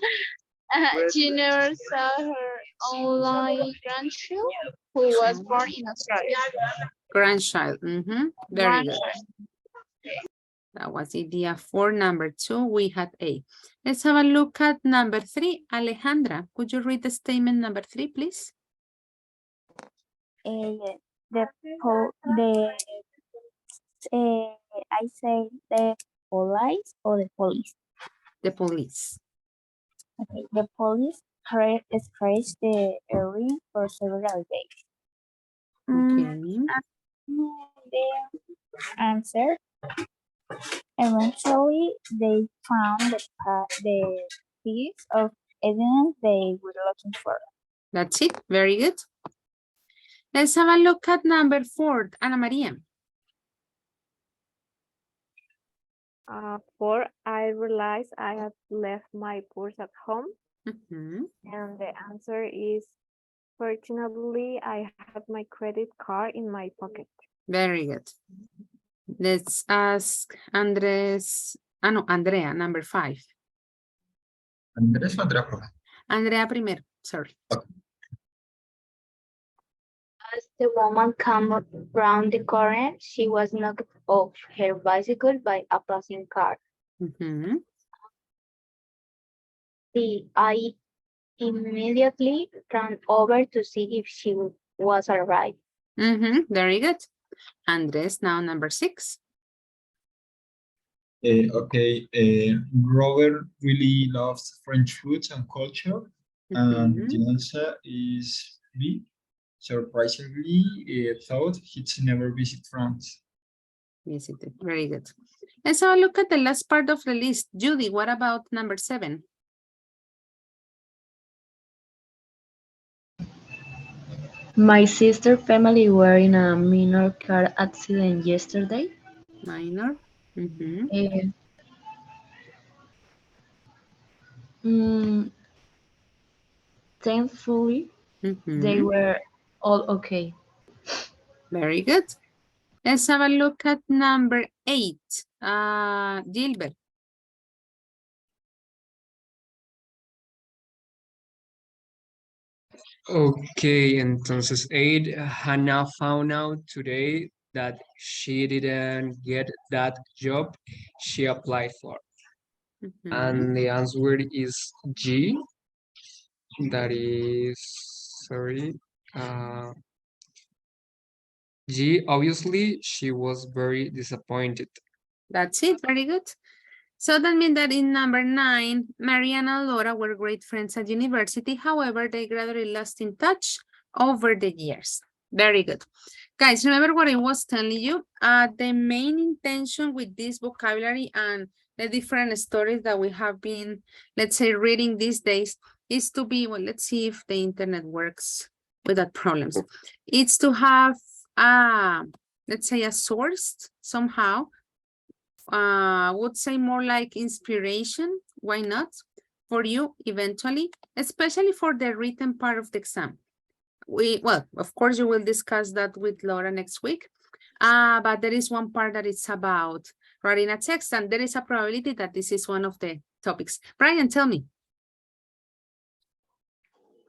she never saw her only grandchild who was born in Australia. Grandchild. Very good. That was idea 4. Number 2, we had A. Let's have a look at number 3. Alejandra, could you read the statement number 3, please? The I say the police or the police. The police. Okay, the police searched the area for several days. Okay. The answer. Eventually, they found the piece of evidence they were looking for. That's it. Very good. Let's have a look at number 4. Ana Maria. 4, I realized I had left my purse at home. Mhm. And the answer is, fortunately, I had my credit card in my pocket. Very good. Let's ask Andres. No, Andrea, number 5. Andrés o Andrea, profe? Andrea primero, sorry. As the woman came round the corner, she was knocked off her bicycle by a passing car. Mhm. I immediately ran over to see if she was all right. Very good. Andres, now number 6. Okay, Robert really loves French food and culture, and the answer is B. Surprisingly, thought he'd never visit France. Visited. Very good. Let's have a look at the last part of the list. Judy, what about number 7? My sister family were in a minor car accident yesterday. Minor. Eh, mm, Thankfully, they were all okay. Very good. Let's have a look at number 8. Gilbert. Okay, entonces 8, Hannah found out today that she didn't get that job she applied for. And the answer is G. That is, sorry, G, obviously, she was very disappointed. That's it. Very good. So that means that in number 9, Mariana and Laura were great friends at university. However, they gradually lost in touch over the years. Very good. Guys, remember what I was telling you? The main intention with this vocabulary and the different stories that we have been, let's say, reading these days is to be, well, let's see if the internet works without problems. It's to have, let's say, a source somehow. Would say more like inspiration. Why not? For you eventually, especially for the written part of the exam. Well, of course, you will discuss that with Laura next week. But there is one part that is about writing a text, and there is a probability that this is one of the topics. Brian, tell me.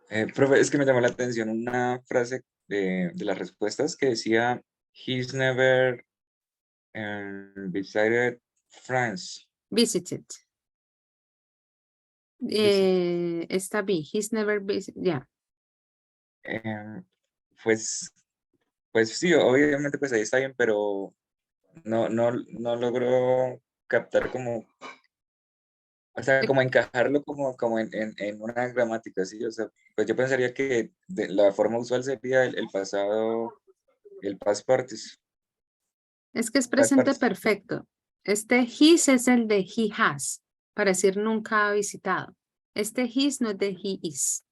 Profe, es que me llamó la atención una frase de las respuestas que decía, he's never visited France. Visited. Está B, he's never visited, yeah. Pues sí, obviamente pues ahí está bien, pero no logro captar como, o sea, como encajarlo como en una gramática, ¿sí? O sea, pues yo pensaría que la forma usual sería el pasado, el past participle. Es que es presente perfecto. Este his es el de he has, para decir nunca ha visitado. Este his no es de he is.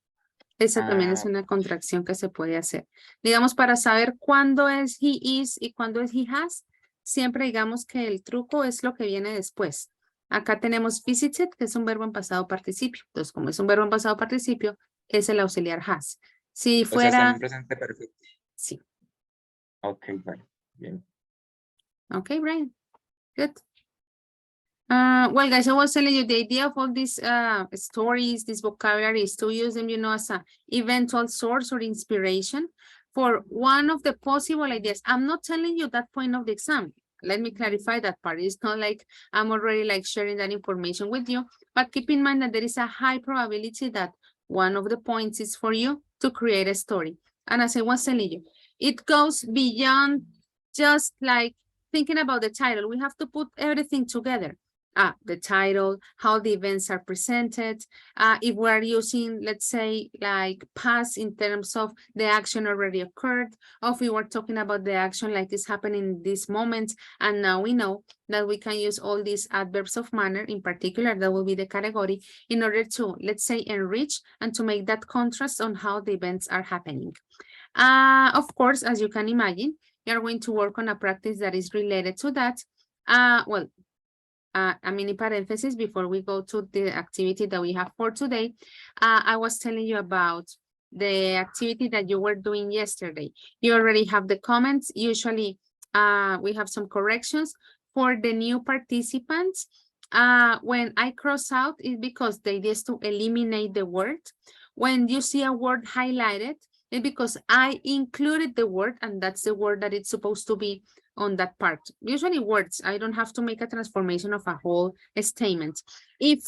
Esa también es una contracción que se puede hacer. Digamos, para saber cuándo es he is y cuándo es he has, siempre digamos que el truco es lo que viene después. Acá tenemos visited, que es un verbo en pasado participio. Entonces, como es un verbo en pasado participio, es el auxiliar has. Si fuera... O sea, está en presente perfecto. Sí. Ok, vale. Bien. Okay, Brian. Good. Well, guys, I was telling you the idea of all these stories, this vocabulary is to use them, you know, as an eventual source or inspiration for one of the possible ideas. I'm not telling you that point of the exam. Let me clarify that part. It's not like I'm already like sharing that information with you, but keep in mind that there is a high probability that one of the points is for you to create a story. And as I was telling you, it goes beyond just like thinking about the title. We have to put everything together. The title, how the events are presented. If we're using, let's say, like past in terms of the action already occurred, or if we were talking about the action like it's happening in this moment, and now we know that we can use all these adverbs of manner, in particular, that will be the category, in order to, let's say, enrich and to make that contrast on how the events are happening. Of course, as you can imagine, you're going to work on a practice that is related to that. Well, a mini parenthesis before we go to the activity that we have for today. I was telling you about the activity that you were doing yesterday. You already have the comments. Usually we have some corrections for the new participants. When I cross out, it's because the idea is to eliminate the word. When you see a word highlighted, it's because I included the word, and that's the word that it's supposed to be on that part. Usually words, I don't have to make a transformation of a whole statement. If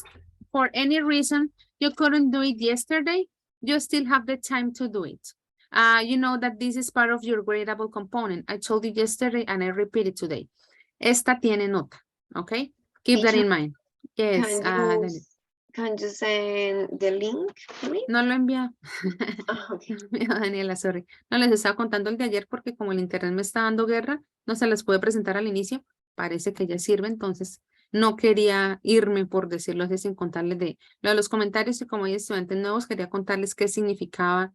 for any reason you couldn't do it yesterday, you still have the time to do it. You know that this is part of your gradable component. I told you yesterday and I repeat it today. Esta tiene nota, okay? Keep that in mind. Yes. Can you send the link to me? No lo envía. Daniela, sorry. No les estaba contando el de ayer porque como el internet me está dando guerra, no se las puede presentar al inicio. Parece que ya sirve, entonces no quería irme, por decirlo así, sin contarles de lo de los comentarios, y como hay estudiantes nuevos, quería contarles qué significaba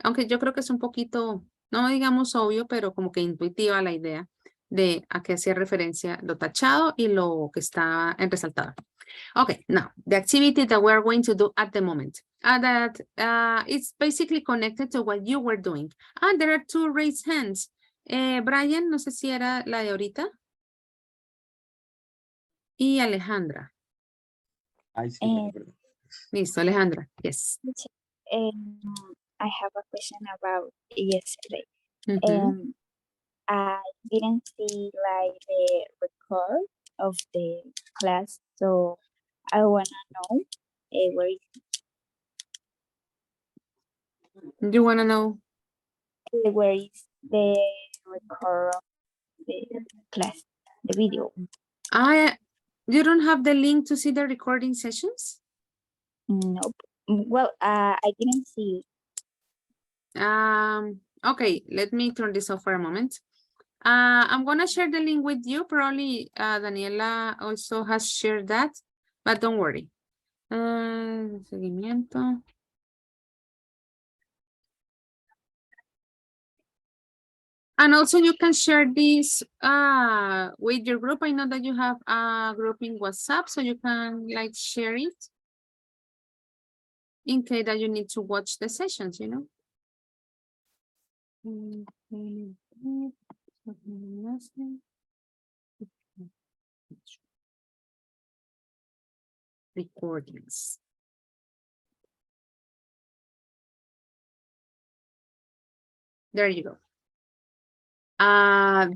Aunque yo creo que es un poquito, no digamos obvio, pero como que intuitiva la idea de a qué hacía referencia lo tachado y lo que está en resaltado. Okay, now the activity that we're going to do at the moment. It's basically connected to what you were doing. And there are two raised hands. Brian, no sé si era la de ahorita. Y Alejandra. Ay, sí, perdón. Listo, Alejandra. Yes. I have a question about yesterday. Mhm. I didn't see like the record of the class, so I wanna know where is You want to know? where is the record of the class, the video. You don't have the link to see the recording sessions? Nope. Well, I didn't see it. Okay, let me turn this off for a moment. I'm gonna share the link with you. Probably Daniela also has shared that, but don't worry. Seguimiento. And also you can share this with your group. I know that you have a group in WhatsApp, so you can like share it in case that you need to watch the sessions, you know. Recordings. There you go.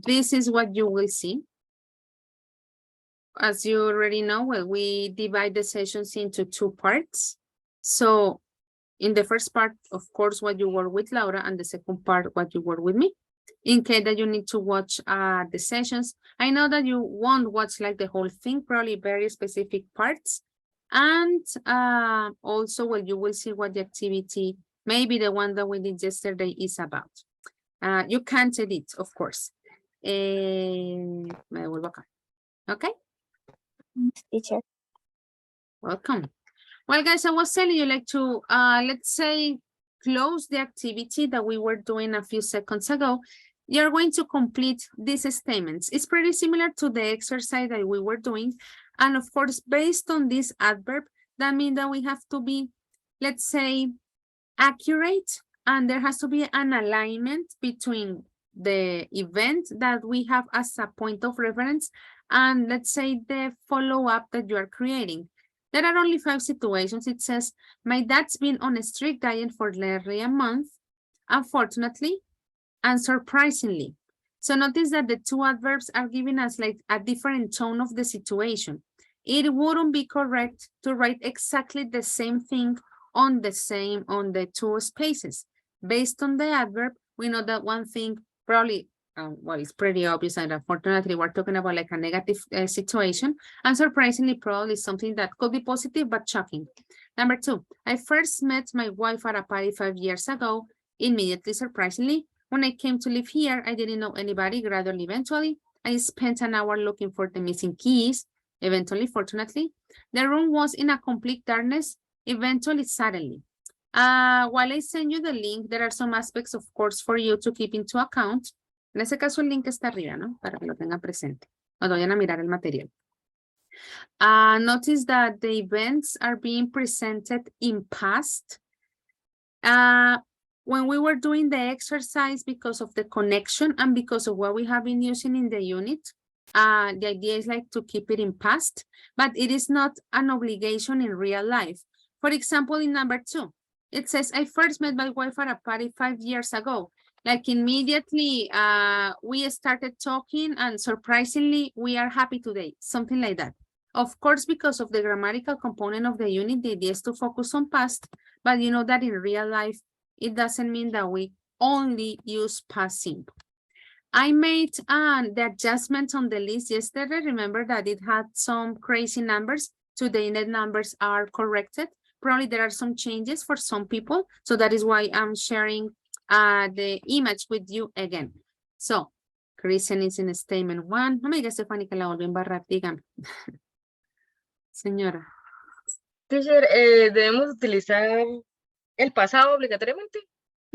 This is what you will see. As you already know, well, we divide the sessions into two parts. So in the first part, of course, what you were with Laura, and the second part, what you were with me. In case that you need to watch the sessions, I know that you won't watch like the whole thing, probably very specific parts. And also, well, you will see what the activity, maybe the one that we did yesterday, is about. You can't edit, of course. Me vuelvo acá. Okay? Teacher. Welcome. Well, guys, I was telling you like to, let's say, close the activity that we were doing a few seconds ago. You're going to complete these statements. It's pretty similar to the exercise that we were doing. And of course, based on this adverb, that means that we have to be, let's say, accurate, and there has to be an alignment between the event that we have as a point of reference and, let's say, the follow-up that you are creating. There are only 5 situations. It says, my dad's been on a strict diet for nearly a month, unfortunately, and surprisingly. So notice that the two adverbs are giving us like a different tone of the situation. It wouldn't be correct to write exactly the same thing on the two spaces. Based on the adverb, we know that one thing probably, well, it's pretty obvious, and unfortunately, we're talking about like a negative situation, and surprisingly, probably something that could be positive but shocking. Number 2, I first met my wife at a party 5 years ago. Immediately, surprisingly, when I came to live here, I didn't know anybody. Gradually, eventually, I spent an hour looking for the missing keys. Eventually, fortunately, the room was in a complete darkness. Eventually, suddenly. While I send you the link, there are some aspects, of course, for you to keep into account. En ese caso, el link está arriba, ¿no? Para que lo tengan presente. Cuando vayan a mirar el material. Notice that the events are being presented in past. When we were doing the exercise, because of the connection and because of what we have been using in the unit, the idea is like to keep it in past, but it is not an obligation in real life. For example, in number 2, it says, I first met my wife at a party 5 years ago. Like immediately, we started talking, and surprisingly, we are happy today, something like that. Of course, because of the grammatical component of the unit, the idea is to focus on past, but you know that in real life, it doesn't mean that we only use past simple. I made the adjustment on the list yesterday. Remember that it had some crazy numbers. Today, the numbers are corrected. Probably there are some changes for some people. So that is why I'm sharing the image with you again. So, Christian is in statement 1. No me diga, Stephanie, que la volví a embarrar. Dígame. Señora. Teacher, ¿debemos utilizar el pasado obligatoriamente?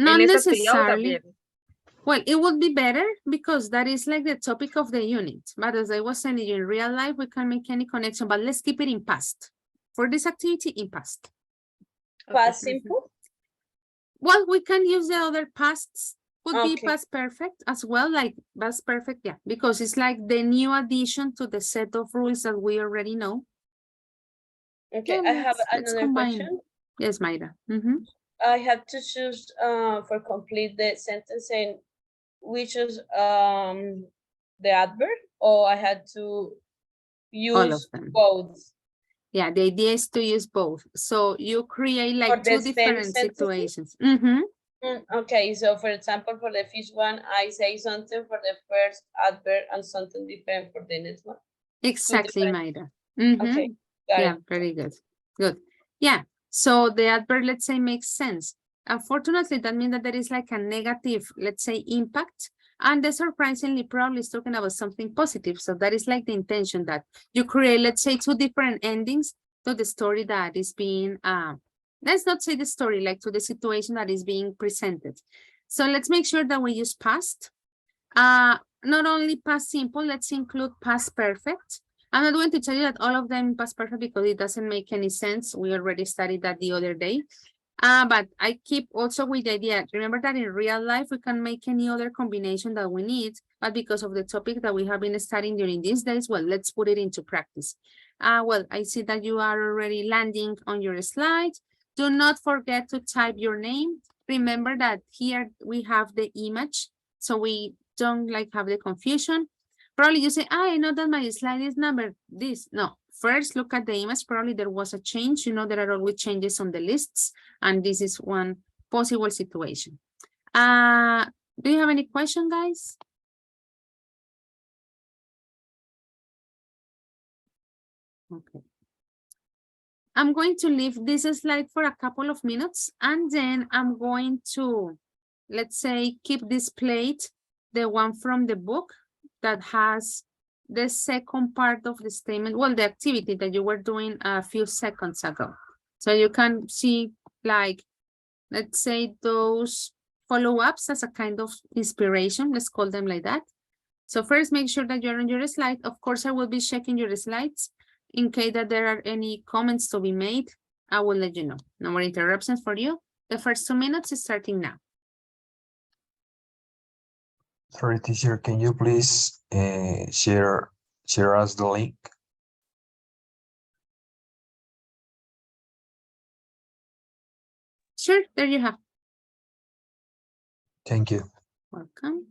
Not En esa actividad o necessarily. también. Well, it would be better because that is like the topic of the unit. But as I was telling you, in real life, we can make any connection, but let's keep it in past. For this activity, in past. Past simple? Well, we can use the other pasts. Could be Okay. past perfect as well, like past perfect, yeah, because it's like the new addition to the set of rules that we already know. Okay, Yeah, I have let's another combine. question. Yes, Mayra. Mhm. I have to choose for complete the sentence and we choose the adverb, or I had to All of use them. both Yeah, the idea is to use both. So you create for like the two same different sentence. situations. Mhm. Okay, so for example, for the first one, I say something for the first adverb and something different for the next one. Exactly, different- Mayra. Mhm. Okay, got Yeah, it. very good. Good. Yeah. So the adverb, let's say, makes sense. Unfortunately, that means that there is like a negative, let's say, impact. And the surprisingly probably is talking about something positive. So that is like the intention that you create, let's say, two different endings to the story that is being, let's not say the story, like to the situation that is being presented. So let's make sure that we use past. Not only past simple, let's include past perfect. I'm not going to tell you that all of them past perfect because it doesn't make any sense. We already studied that the other day. But I keep also with the idea, remember that in real life, we can make any other combination that we need, but because of the topic that we have been studying during these days, well, let's put it into practice. Well, I see that you are already landing on your slide. Do not forget to type your name. Remember that here we have the image, so we don't like have the confusion. Probably you say, I know that my slide is numbered this. No, first look at the image. Probably there was a change. You know, there are always changes on the lists, and this is one possible situation. Do you have any question, guys? Okay. I'm going to leave this slide for a couple of minutes, and then I'm going to, let's say, keep displayed the one from the book that has the second part of the statement, well, the activity that you were doing a few seconds ago. So you can see, like, let's say those follow-ups as a kind of inspiration, let's call them like that. So first, make sure that you're on your slide. Of course, I will be checking your slides. In case that there are any comments to be made, I will let you know. No more interruptions for you. The first 2 minutes is starting now. Sorry, teacher, can you please share us the link? Sure, there you have. Thank you. Welcome.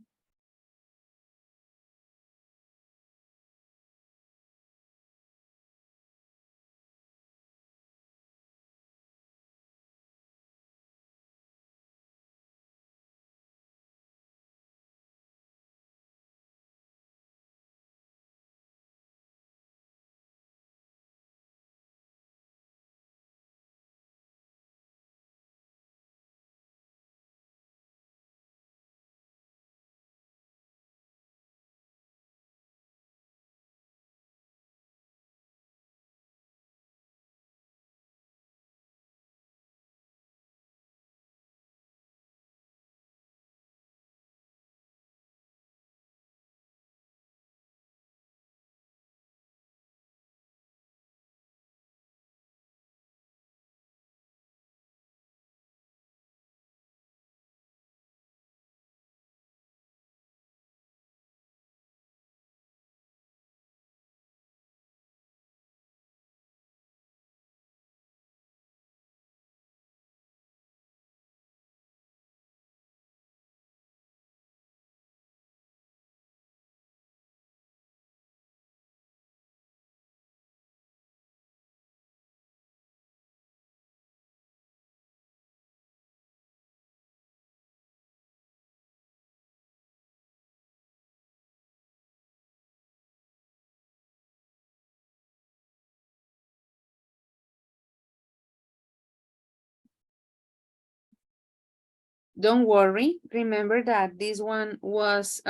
Don't worry. Remember that this one was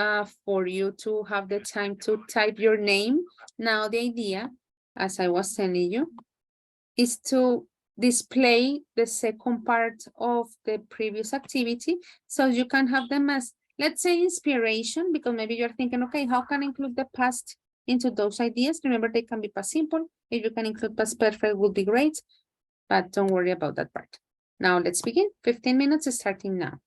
for you to have the time to type your name. Now the idea, as I was telling you, is to display the second part of the previous activity. So you can have them as, let's say, inspiration, because maybe you're thinking, okay, how can I include the past into those ideas? Remember, they can be past simple. If you can include past perfect, would be great, but don't worry about that part. Now let's begin. 15 minutes is starting now.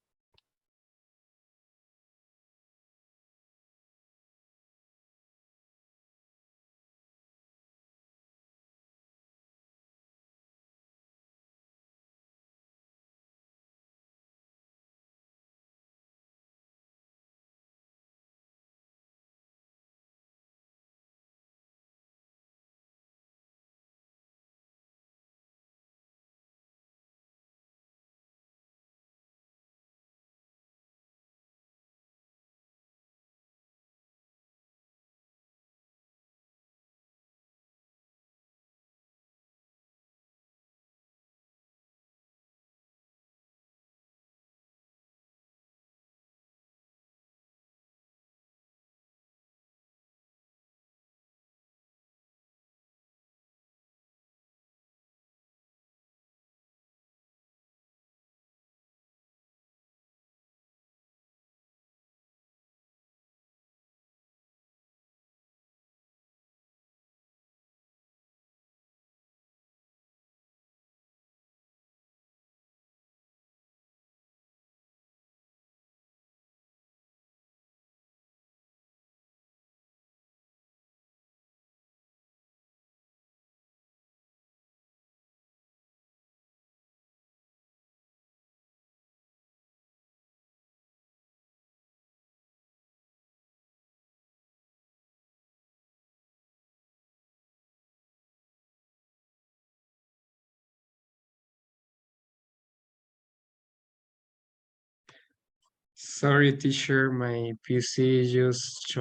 Sorry, teacher, my PC just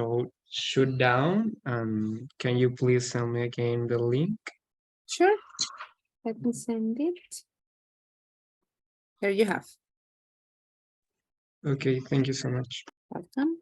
shut down. Can you please send me again the link? Sure, let me send it. Here you have. Okay, thank you so much. Welcome.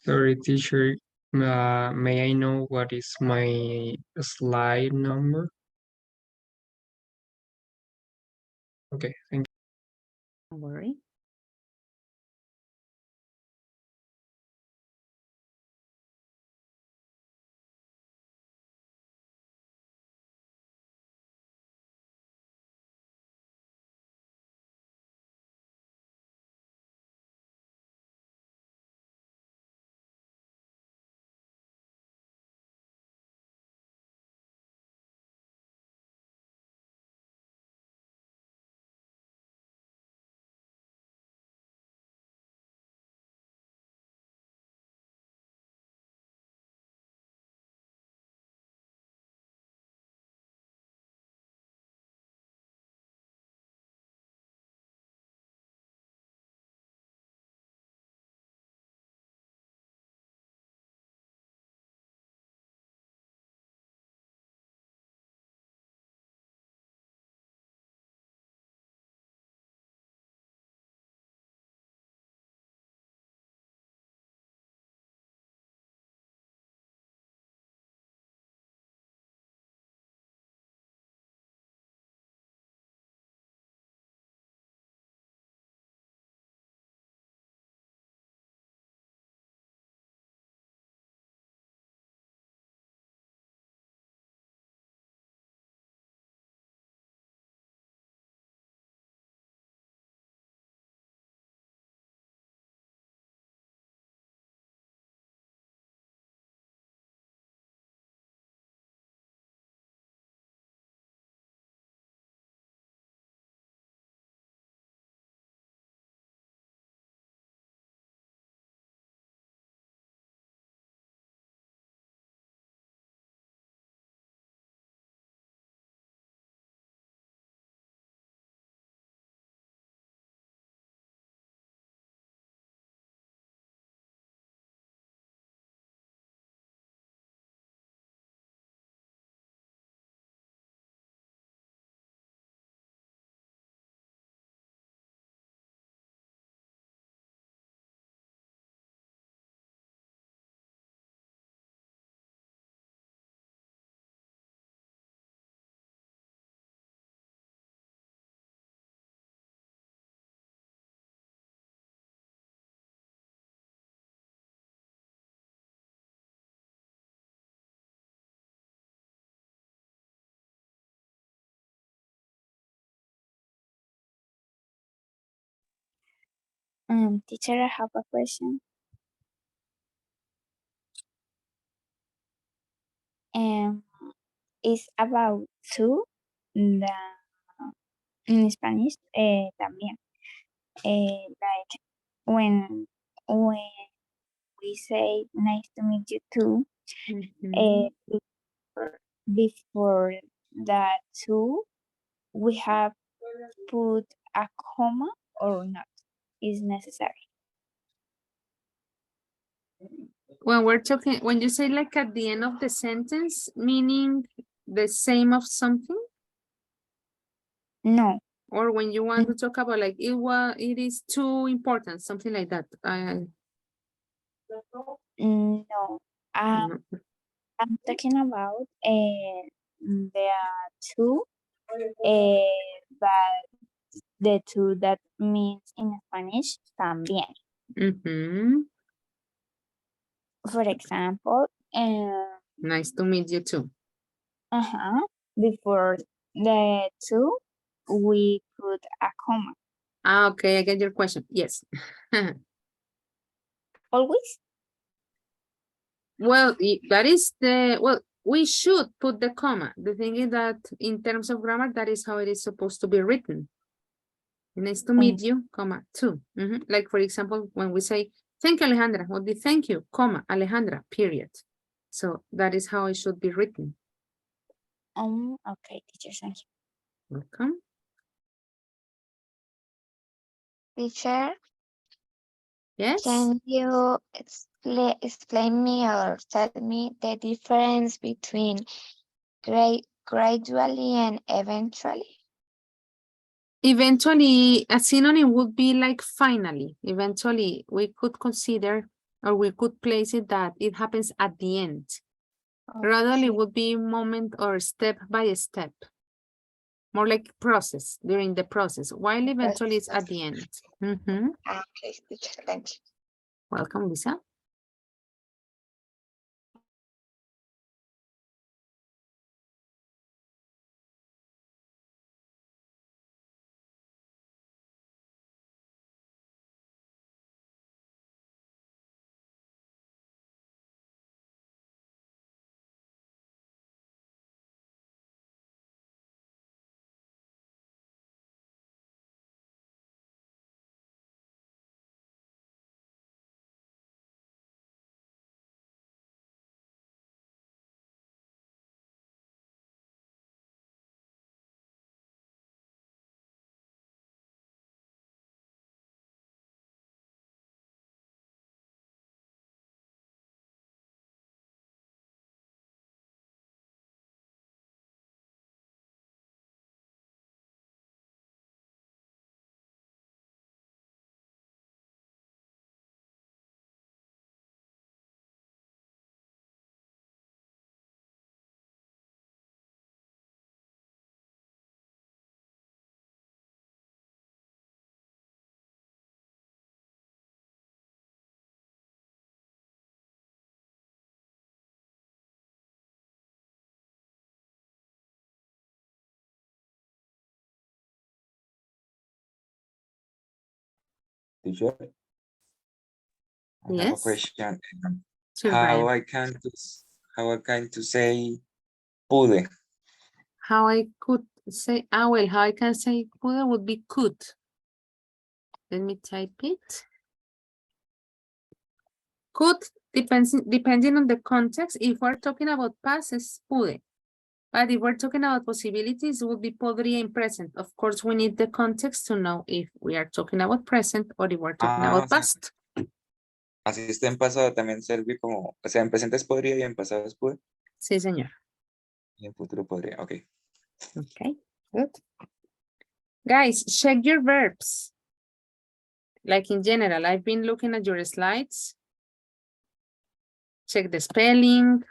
Sorry, teacher. May I know what is my slide number? Okay, thank you. Don't worry. Teacher, I have a question. It's about two, the, in Spanish, también. Like when we say nice to meet you too, before that two, we have put a comma or not is necessary. When we're talking, when you say like at the end of the sentence, meaning the same of something? No. Or when you want to talk about like it is too important, something like that. No. No. I'm talking about the two, but the two that means in Spanish también. For example, nice to meet you too. Before the two, we put a comma. Okay, I get your question. Yes. Always? Well, that is well, we should put the comma. The thing is that in terms of grammar, that is how it is supposed to be written. Nice to meet you, comma, too. Like, for example, when we say, thank you, Alejandra, would be thank you, comma, Alejandra, period. So that is how it should be written. Okay, teacher, thank you. Welcome. Teacher? Yes? Can you explain me or tell me the difference between gradually and eventually? Eventually, a synonym would be like finally. Eventually, we could consider or we could place it that it happens at the end. Gradually would be moment or step by step. More like process, during the process, while eventually it's at the end. Okay, teacher, thank you. Welcome, Lisa. Teacher, I have a Yes. question. Sure, How Brian. I can to say pude? How I could say, well, how I can say could would be could. Let me type it. Could, depending on the context, if we're talking about past, it's pude. But if we're talking about possibilities, it would be podría in present. Of course, we need the context to know if we are talking about present or if we're talking about past. Así está en pasado también sirve como, o sea, en presente es podría y en pasado es pude. Sí, señor. Y en futuro podría, ok. Okay, good. Guys, check your verbs. Like in general, I've been looking at your slides. Check the spelling.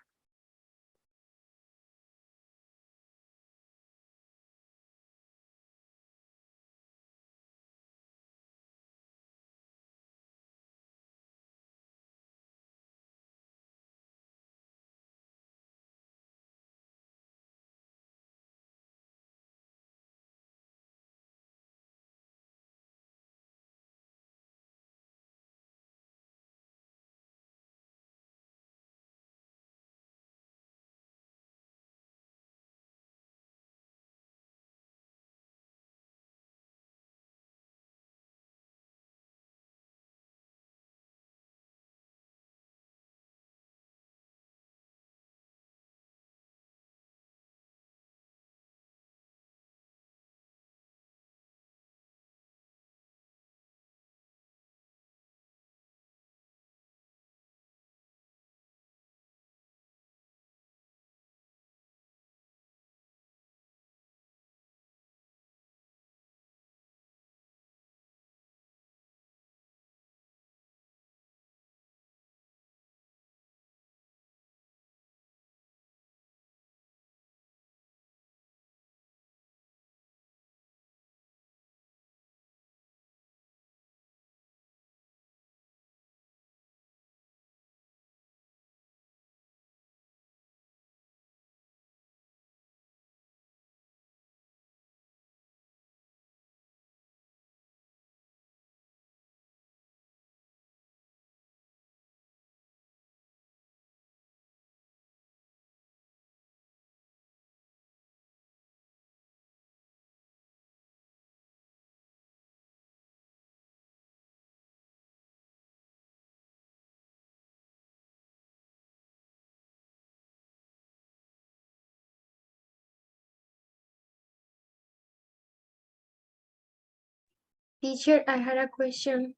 Teacher, I had a question.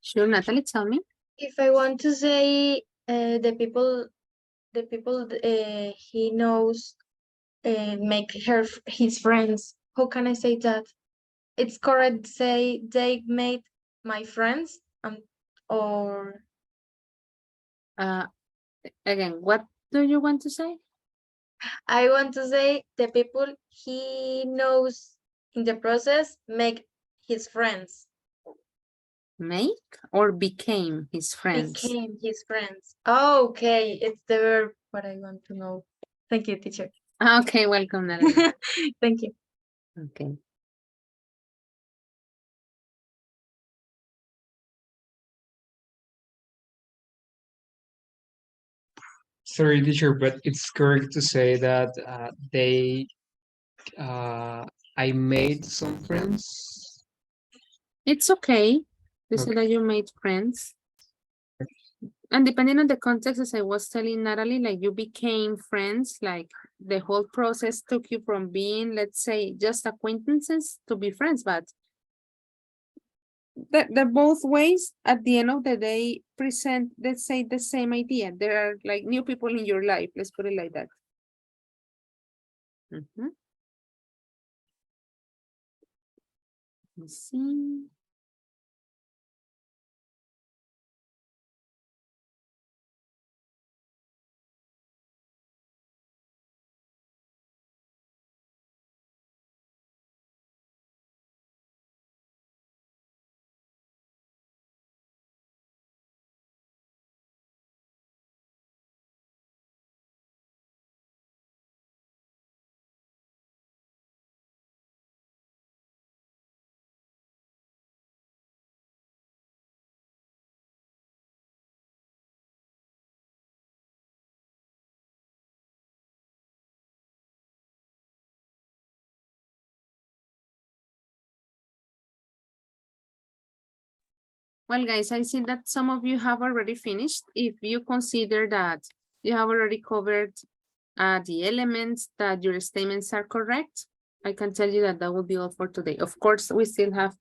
Sure, Natalie, tell me. If I want to say the people he knows make his friends, how can I say that? It's correct to say they made my friends or Again, what do you want to say? I want to say the people he knows in the process make his friends. Make or became his friends? Became his friends. Oh, okay, it's the verb what I want to know. Thank you, teacher. Okay, welcome, Natalie. Thank you. Okay. Sorry, teacher, but it's correct to say that I made some friends. It's okay. You said Okay. that you made friends. And depending on the context, as I was telling Natalie, like you became friends, like the whole process took you from being, let's say, just acquaintances to be friends, but the both ways at the end of the day present, let's say, the same idea. There are like new people in your life, let's put it like that. Let's see. Well, guys, I see that some of you have already finished. If you consider that you have already covered the elements, that your statements are correct, I can tell you that that will be all for today. Of course, we still have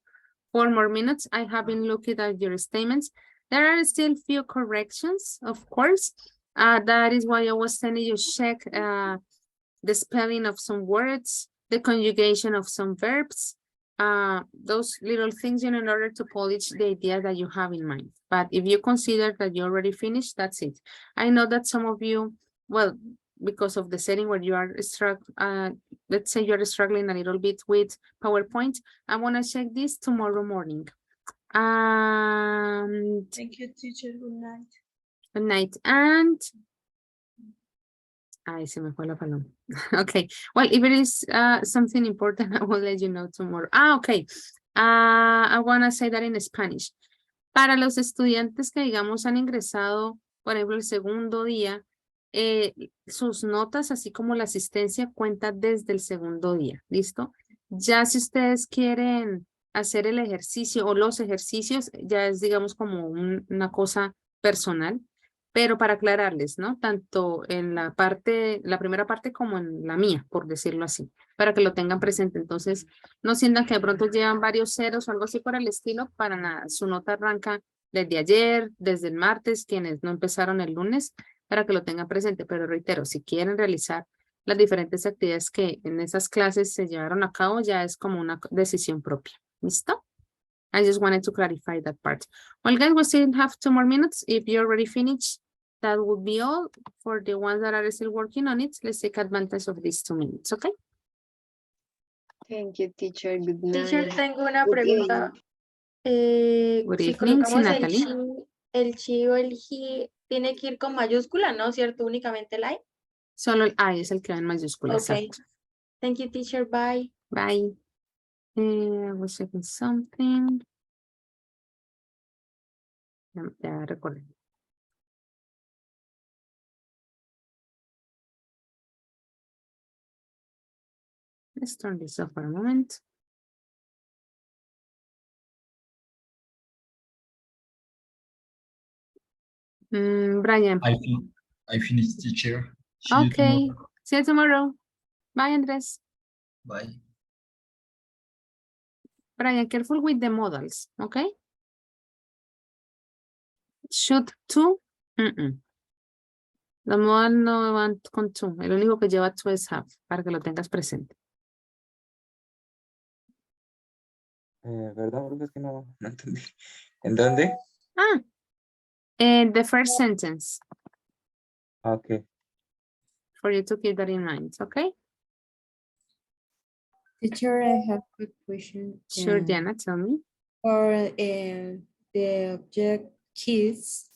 4 more minutes. I have been looking at your statements. There are still few corrections, of course. That is why I was telling you check the spelling of some words, the conjugation of some verbs, those little things in order to polish the idea that you have in mind. But if you consider that you already finished, that's it. I know that some of you, well, because of the setting where you are struggling, let's say you're struggling a little bit with PowerPoint, I want to check this tomorrow morning. Thank you, teacher. Good night. Good night. And ay, se me fue la paloma. Okay. Well, if it is something important, I will let you know tomorrow. Okay. I want to say that in Spanish. Para los estudiantes que, digamos, han ingresado, por ejemplo, el segundo día, sus notas, así como la asistencia, cuenta desde el segundo día. ¿Listo? Ya si ustedes quieren hacer el ejercicio o los ejercicios, ya es, digamos, como una cosa personal. Pero para aclararles, ¿no? Tanto en la primera parte como en la mía, por decirlo así, para que lo tengan presente. Entonces, no sientan que de pronto llevan varios ceros o algo así por el estilo, para nada. Su nota arranca desde ayer, desde el martes, quienes no empezaron el lunes, para que lo tengan presente. Pero reitero, si quieren realizar las diferentes actividades que en esas clases se llevaron a cabo, ya es como una decisión propia. ¿Listo? I just wanted to clarify that part. Well, guys, we still have 2 more minutes. If you already finished, that would be all. For the ones that are still working on it, let's take advantage of these 2 minutes, okay? Thank you, teacher. Good night. Teacher, tengo una Good pregunta. Good Si evening, sí, colocamos Natalie. el chi o el he, tiene que ir con mayúscula, ¿no? ¿Cierto? Únicamente el I. Solo el I es el que va en mayúscula. Okay. Exacto. Thank you, teacher. Bye. Bye. I was checking something. Ya recordé. Let's turn this off for a moment. Brian. I finished, teacher. See you Okay. tomorrow. See you tomorrow. Bye, Andres. Bye. Brian, careful with the modals, okay? Should to. Los modals no van con to. El único que lleva to es have, para que lo tengas presente. Perdón, porque es que no entendí. ¿En dónde? In the first sentence. Okay. For you to keep that in mind, okay? Teacher, I have a question. Sure, Diana, tell me. For the object kids,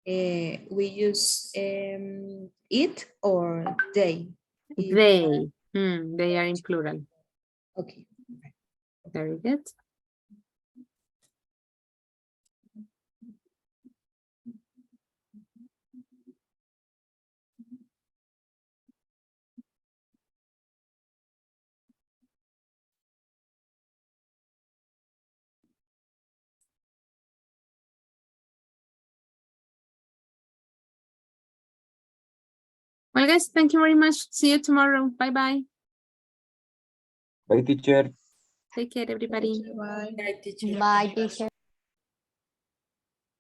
we use it or they? They. They are in plural. Okay. Very good. Well, guys, thank you very much. See you tomorrow. Bye-bye. Bye, teacher. Take care, everybody. Bye, teacher. Bye, teacher.